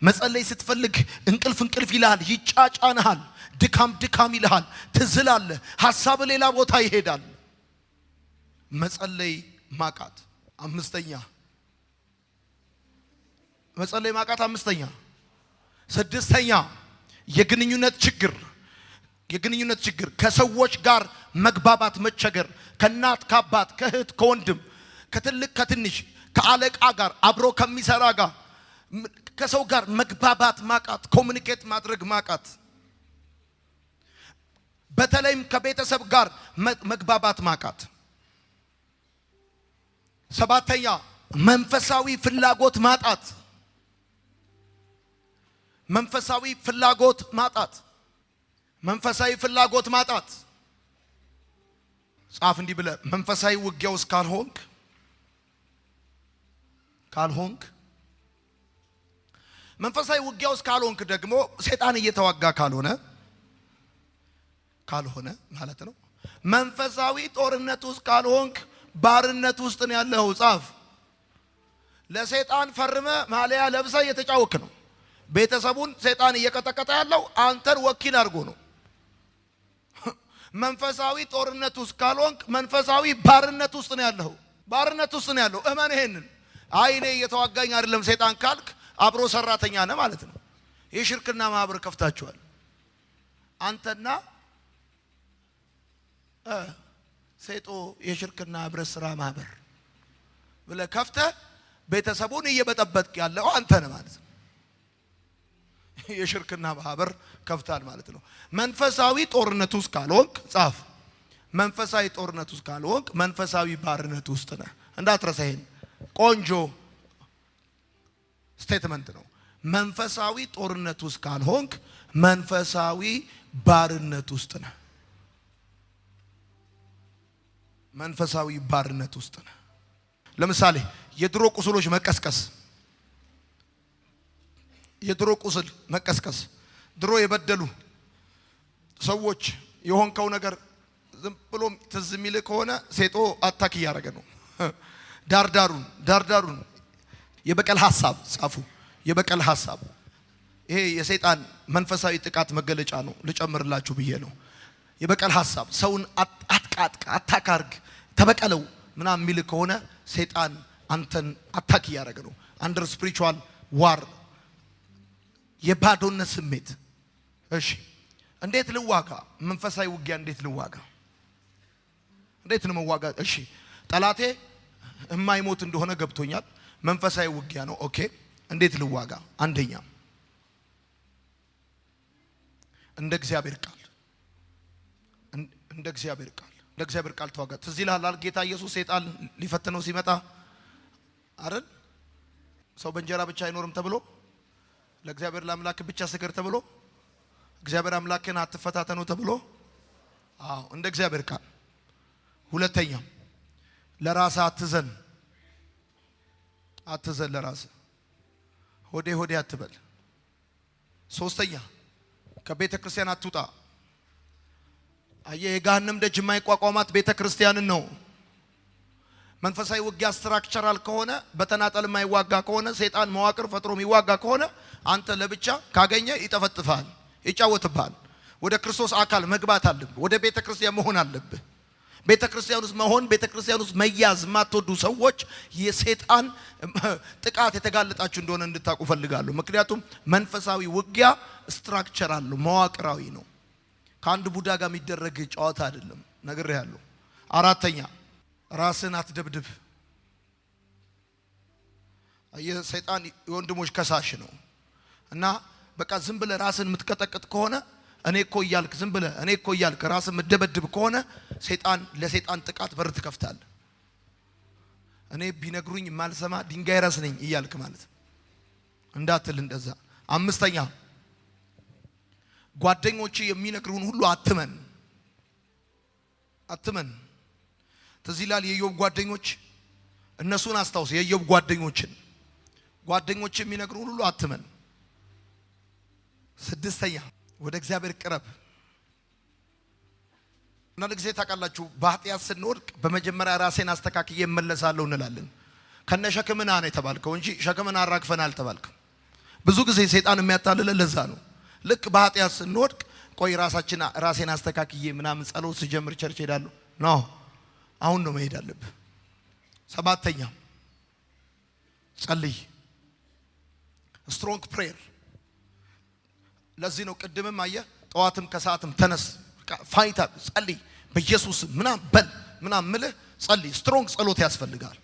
መጸለይ ስትፈልግ እንቅልፍ ይልሃል፣ ይጫጫንሃል፣ ድካም ይልሃል፣ ትዝላለህ፣ ሐሳብ ሌላ ቦታ ይሄዳል። መጸለይ ማቃት አምስተኛ። ስድስተኛ የግንኙነት ችግር፣ ከሰዎች ጋር መግባባት መቸገር፣ ከእናት ከአባት፣ ከእህት ከወንድም፣ ከትልቅ ከትንሽ፣ ከአለቃ ጋር፣ አብሮ ከሚሰራ ጋር፣ ከሰው ጋር መግባባት ማቃት፣ ኮሙኒኬት ማድረግ ማቃት። በተለይም ከቤተሰብ ጋር መግባባት ማቃት። ሰባተኛ መንፈሳዊ ፍላጎት ማጣት። ጻፍ እንዲህ ብለህ መንፈሳዊ ውጊያ ውስጥ ካልሆንክ ደግሞ ሰይጣን እየተዋጋ ካልሆነ ማለት ነው። መንፈሳዊ ጦርነት ውስጥ ካልሆንክ ባርነት ውስጥ ነው ያለው። ጻፍ። ለሰይጣን ፈርመ ማሊያ ለብሰ እየተጫወክ ነው። ቤተሰቡን ሰይጣን እየቀጠቀጠ ያለው አንተን ወኪል አድርጎ ነው። መንፈሳዊ ጦርነት ውስጥ ካልሆንክ መንፈሳዊ ባርነት ውስጥ ነው ያለው። እመን ይሄንን። አይ እኔ እየተዋጋኝ አይደለም ሰይጣን ካልክ አብሮ ሰራተኛ ነህ ማለት ነው። የሽርክና ማህበር ከፍታችኋል። አንተና ሰይጦ የሽርክና ህብረት ስራ ማህበር ብለህ ከፍተህ ቤተሰቡን እየበጠበጥክ ያለው አንተ ነህ ማለት ነው። የሽርክና ማህበር ከፍታል ማለት ነው። መንፈሳዊ ጦርነት ውስጥ ካልሆንክ ጻፍ። መንፈሳዊ ጦርነት ውስጥ ካልሆንክ መንፈሳዊ ባርነት ውስጥ ነህ። እንዳትረሳ። ይሄን ቆንጆ ስቴትመንት ነው። መንፈሳዊ ጦርነት ውስጥ ካልሆንክ መንፈሳዊ ባርነት ውስጥ ነህ። ለምሳሌ የድሮ ቁስሎች መቀስቀስ፣ ድሮ የበደሉ ሰዎች የሆንከው ነገር ዝም ብሎ ትዝ የሚል ከሆነ ሴጦ አታክ እያደረገ ነው። ዳርዳሩን የበቀል ሐሳብ ጻፉ። የበቀል ሐሳብ ይሄ የሰይጣን መንፈሳዊ ጥቃት መገለጫ ነው። ልጨምርላችሁ ብዬ ነው። የበቀል ሐሳብ ሰውን አታካርግ፣ ተበቀለው ምናምን የሚል ከሆነ ሰይጣን አንተን አታክ እያደረገ ነው። አንደር ስፒሪቹዋል ዋር፣ የባዶነት ስሜት። እሺ እንዴት ልዋጋ? መንፈሳዊ ውጊያ እንዴት ልዋጋ? እንዴት ነው መዋጋ? እሺ ጠላቴ የማይሞት እንደሆነ ገብቶኛል። መንፈሳዊ ውጊያ ነው። ኦኬ እንዴት ልዋጋ? አንደኛ እንደ እግዚአብሔር ቃል ተዋጋ። ትዝ ይልሃል ጌታ ኢየሱስ ሰይጣን ሊፈትነው ሲመጣ አይደል? ሰው በእንጀራ ብቻ አይኖርም ተብሎ ለእግዚአብሔር ለአምላክ ብቻ ስገድ ተብሎ እግዚአብሔር አምላክን አትፈታተኑ ተብሎ እንደ እግዚአብሔር ቃል። ሁለተኛው ለራስ አትዘን ለራስ ሆዴ ሆዴ አትበል። ሶስተኛ ከቤተ ክርስቲያን አትውጣ። የገሃነም ደጅ የማይቋቋማት ቤተ ክርስቲያንን ነው። መንፈሳዊ ውጊያ ስትራክቸራል ከሆነ በተናጠል የማይዋጋ ከሆነ ሰይጣን መዋቅር ፈጥሮ የሚዋጋ ከሆነ አንተ ለብቻ ካገኘ ይጠፈጥፋል፣ ይጫወትብሃል። ወደ ክርስቶስ አካል መግባት አለብህ። ወደ ቤተ ክርስቲያን መሆን አለብህ። ቤተ ክርስቲያን ውስጥ መሆን፣ ቤተ ክርስቲያን ውስጥ መያዝ የማትወዱ ሰዎች የሰይጣን ጥቃት የተጋለጣችሁ እንደሆነ እንድታውቁ ፈልጋለሁ። ምክንያቱም መንፈሳዊ ውጊያ ስትራክቸራል ነው፣ መዋቅራዊ ነው። ከአንድ ቡዳ ጋር የሚደረግ ጨዋታ አይደለም። ነግሬሃለሁ። አራተኛ ራስን አትደብድብ። የሰይጣን የወንድሞች ከሳሽ ነው እና በቃ ዝም ብለህ ራስን የምትቀጠቅጥ ከሆነ እኔ እኮ እያልክ ዝም ብለህ እኔ እኮ እያልክ ራስን የምትደበድብ ከሆነ ለሰይጣን ጥቃት በር ትከፍታለህ። እኔ ቢነግሩኝ የማልሰማ ድንጋይ ራስ ነኝ እያልክ ማለት እንዳትል እንደዛ። አምስተኛ ጓደኞች የሚነግሩን ሁሉ አትመን። ትዝ ይላል የኢዮብ ጓደኞች፣ እነሱን አስታውስ። የኢዮብ ጓደኞች የሚነግሩን ሁሉ አትመን። ስድስተኛ ወደ እግዚአብሔር ቅረብ። አንዳንድ ጊዜ ታውቃላችሁ በኃጢአት ስንወድቅ በመጀመሪያ ራሴን አስተካክዬ እመለሳለሁ እንላለን። ከነሸክምና ነው የተባልከው እንጂ ሸክምን አራግፈን አልተባልክም። ብዙ ጊዜ ሰይጣን የሚያታልለን ለዛ ነው። ልክ በኃጢአት ስንወድቅ ቆይ ራሴን አስተካክዬ ምናምን ጸሎት ስጀምር ቸርች ሄዳለሁ ነው። አሁን ነው መሄድ አለብህ። ሰባተኛ ጸልይ። ስትሮንግ ፕሬየር። ለዚህ ነው ቅድምም አየህ ጠዋትም ከሰዓትም ተነስ ፋይታ ጸልይ በኢየሱስ ምናምን ምልህ ጸልይ። ስትሮንግ ጸሎት ያስፈልጋል።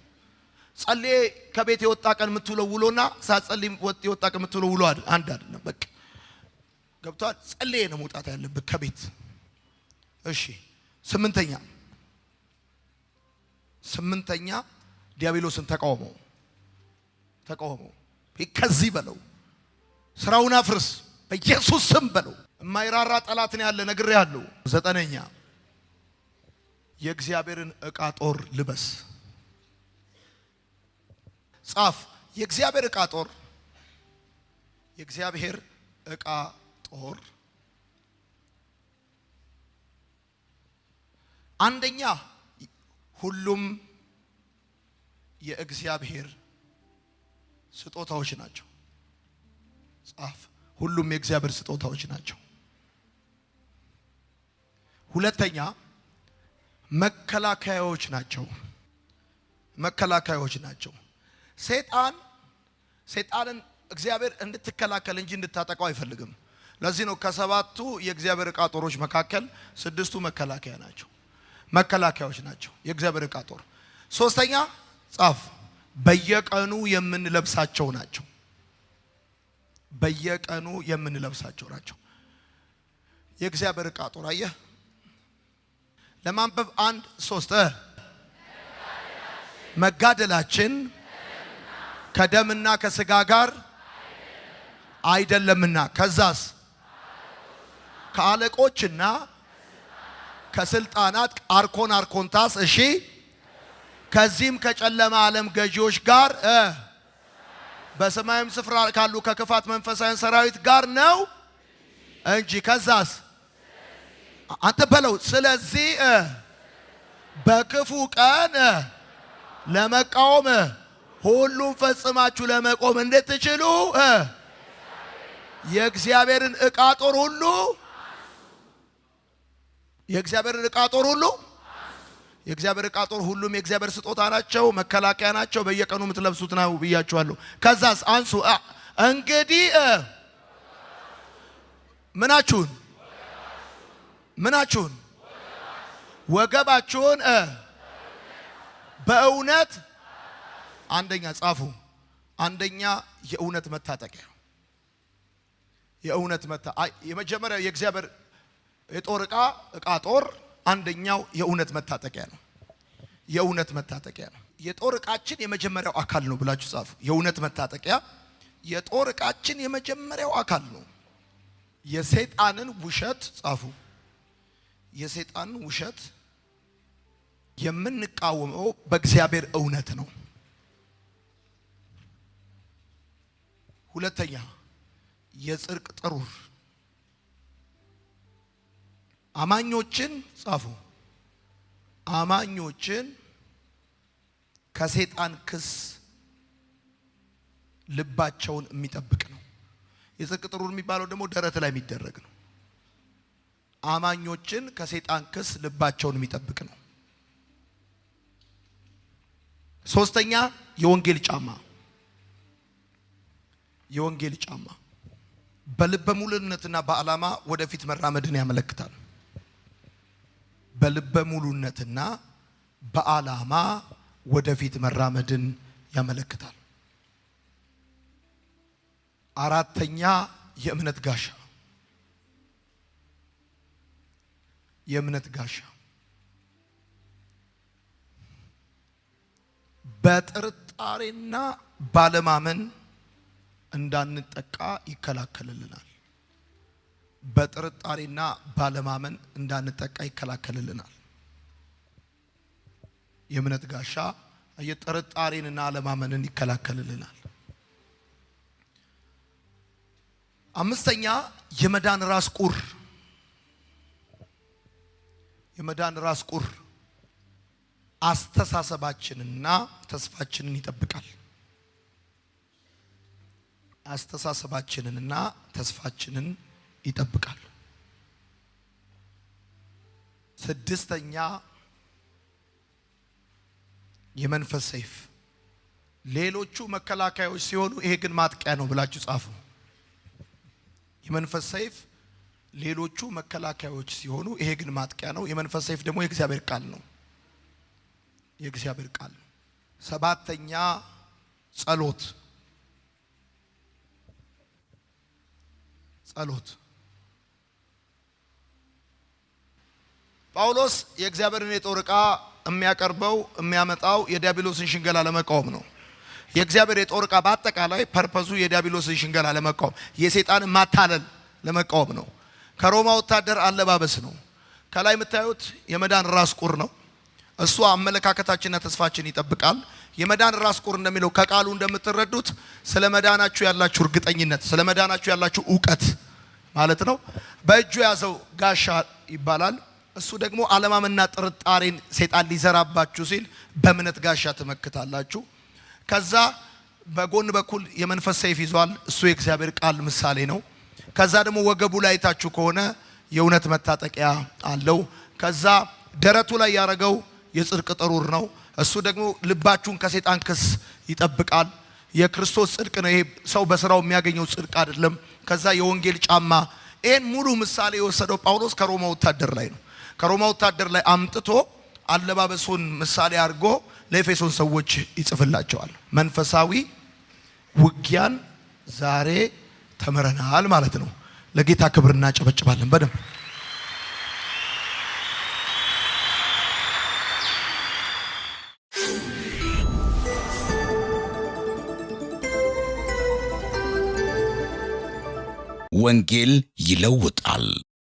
ጸልይ ከቤት የወጣ ቀን የምትውለው ውሎና ሳትጸልይ የወጣ ቀን የምትውለው ውሎ አንድ አይደለም። በቃ ገብቷል። ጸልይ ነው መውጣት ያለብህ ከቤት። እሺ ስምንተኛ ዲያብሎስን ተቃውመው ከዚህ በለው ስራውን አፍርስ በኢየሱስ ስም በለው። የማይራራ ጠላት ነው ያለ ነግሬሃለሁ። ዘጠነኛ የእግዚአብሔርን ዕቃ ጦር ልበስ። ጻፍ። የእግዚአብሔር ዕቃ ጦር አንደኛ ሁሉም የእግዚአብሔር ስጦታዎች ናቸው። ጻፍ። ሁሉም የእግዚአብሔር ስጦታዎች ናቸው። ሁለተኛ መከላከያዎች ናቸው። ሰይጣንን እግዚአብሔር እንድትከላከል እንጂ እንድታጠቃው አይፈልግም። ለዚህ ነው ከሰባቱ የእግዚአብሔር ዕቃ ጦሮች መካከል ስድስቱ መከላከያዎች ናቸው የእግዚአብሔር ዕቃ ጦር። ሶስተኛ ጻፍ። በየቀኑ የምንለብሳቸው ናቸው። የእግዚአብሔር ዕቃ ጦር አየህ። ለማንበብ 1:3 መጋደላችን ከደምና ከስጋ ጋር አይደለምና ከዛስ ከአለቆችና ከስልጣናት አርኮንታስ እሺ ከዚህም ከጨለማ ዓለም ገዢዎች ጋር በሰማይም ስፍራ ካሉ ከክፋት መንፈሳውያን ሰራዊት ጋር ነው እንጂ ከዛስ አንተ በለው። ስለዚህ በክፉ ቀን ለመቃወም ሁሉም ፈጽማችሁ ለመቆም እንድትችሉ የእግዚአብሔርን ዕቃ ጦር ሁሉ የእግዚአብሔር ዕቃ ጦር ሁሉም የእግዚአብሔር ስጦታ ናቸው፣ መከላከያ ናቸው። በየቀኑ የምትለብሱት ነው ብያችኋለሁ። ከዛስ አንሱ። እንግዲህ ምናችሁን ወገባችሁን በእውነት አንደኛ ጻፉ። አንደኛ የእውነት መታጠቂያ የመጀመሪያው የእግዚአብሔር የጦር ዕቃ ጦር አንደኛው የእውነት መታጠቂያ ነው። የጦር ዕቃችን የመጀመሪያው አካል ነው ብላችሁ ጻፉ። የእውነት መታጠቂያ የጦር ዕቃችን የመጀመሪያው አካል ነው። የሰይጣንን ውሸት ጻፉ። የሰይጣንን ውሸት የምንቃወመው በእግዚአብሔር እውነት ነው። ሁለተኛ የጽድቅ ጥሩር አማኞችን ጻፉ። አማኞችን ከሰይጣን ክስ ልባቸውን የሚጠብቅ ነው። የጽድቅ ጥሩር የሚባለው ደግሞ ደረት ላይ የሚደረግ ነው። አማኞችን ከሰይጣን ክስ ልባቸውን የሚጠብቅ ነው። ሶስተኛ የወንጌል ጫማ። የወንጌል ጫማ በልበ ሙሉነትና በዓላማ ወደፊት መራመድን ያመለክታል። በልበ ሙሉነትና በዓላማ ወደፊት መራመድን ያመለክታል። አራተኛ የእምነት ጋሻ። የእምነት ጋሻ በጥርጣሬና ባለማመን እንዳንጠቃ ይከላከልልናል። በጥርጣሬና ባለማመን እንዳንጠቃ ይከላከልልናል። የእምነት ጋሻ የጥርጣሬንና አለማመንን ይከላከልልናል። አምስተኛ የመዳን ራስ ቁር። የመዳን ራስ ቁር አስተሳሰባችንና ተስፋችንን ይጠብቃል። አስተሳሰባችንንና ተስፋችንን ይጠብቃል። ስድስተኛ የመንፈስ ሰይፍ። ሌሎቹ መከላከያዎች ሲሆኑ ይሄ ግን ማጥቂያ ነው ብላችሁ ጻፉ። የመንፈስ ሰይፍ ሌሎቹ መከላከያዎች ሲሆኑ ይሄ ግን ማጥቂያ ነው። የመንፈስ ሰይፍ ደግሞ የእግዚአብሔር ቃል ነው። የእግዚአብሔር ቃል ነው። ሰባተኛ ጸሎት። ጸሎት ጳውሎስ የእግዚአብሔርን የጦር ዕቃ የሚያቀርበው የሚያመጣው የዲያብሎስን ሽንገላ ለመቃወም ነው። የእግዚአብሔር የጦር ዕቃ በአጠቃላይ ፐርፐዙ የዲያብሎስን ሽንገላ ለመቃወም፣ የሰይጣንን ማታለል ለመቃወም ነው። ከሮማ ወታደር አለባበስ ነው። ከላይ የምታዩት የመዳን ራስ ቁር ነው። እሱ አመለካከታችንና ተስፋችን ይጠብቃል። የመዳን ራስ ቁር እንደሚለው ከቃሉ እንደምትረዱት ስለ መዳናችሁ ያላችሁ እርግጠኝነት፣ ስለ መዳናችሁ ያላችሁ ዕውቀት ማለት ነው። በእጁ ያዘው ጋሻ ይባላል። እሱ ደግሞ አለማመንና ጥርጣሬን ሰይጣን ሊዘራባችሁ ሲል በእምነት ጋሻ ትመክታላችሁ። ከዛ በጎን በኩል የመንፈስ ሰይፍ ይዟል። እሱ የእግዚአብሔር ቃል ምሳሌ ነው። ከዛ ደግሞ ወገቡ ላይ አይታችሁ ከሆነ የእውነት መታጠቂያ አለው። ከዛ ደረቱ ላይ ያረገው የጽድቅ ጥሩር ነው። እሱ ደግሞ ልባችሁን ከሰይጣን ክስ ይጠብቃል። የክርስቶስ ጽድቅ ነው። ይሄ ሰው በስራው የሚያገኘው ጽድቅ አይደለም። ከዛ የወንጌል ጫማ። ይሄን ሙሉ ምሳሌ የወሰደው ጳውሎስ ከሮማ ወታደር ላይ ነው። ከሮማ ወታደር ላይ አምጥቶ አለባበሱን ምሳሌ አድርጎ ለኤፌሶን ሰዎች ይጽፍላቸዋል። መንፈሳዊ ውጊያን ዛሬ ተምረናል ማለት ነው። ለጌታ ክብር እናጨበጭባለን በደንብ። ወንጌል ይለውጣል።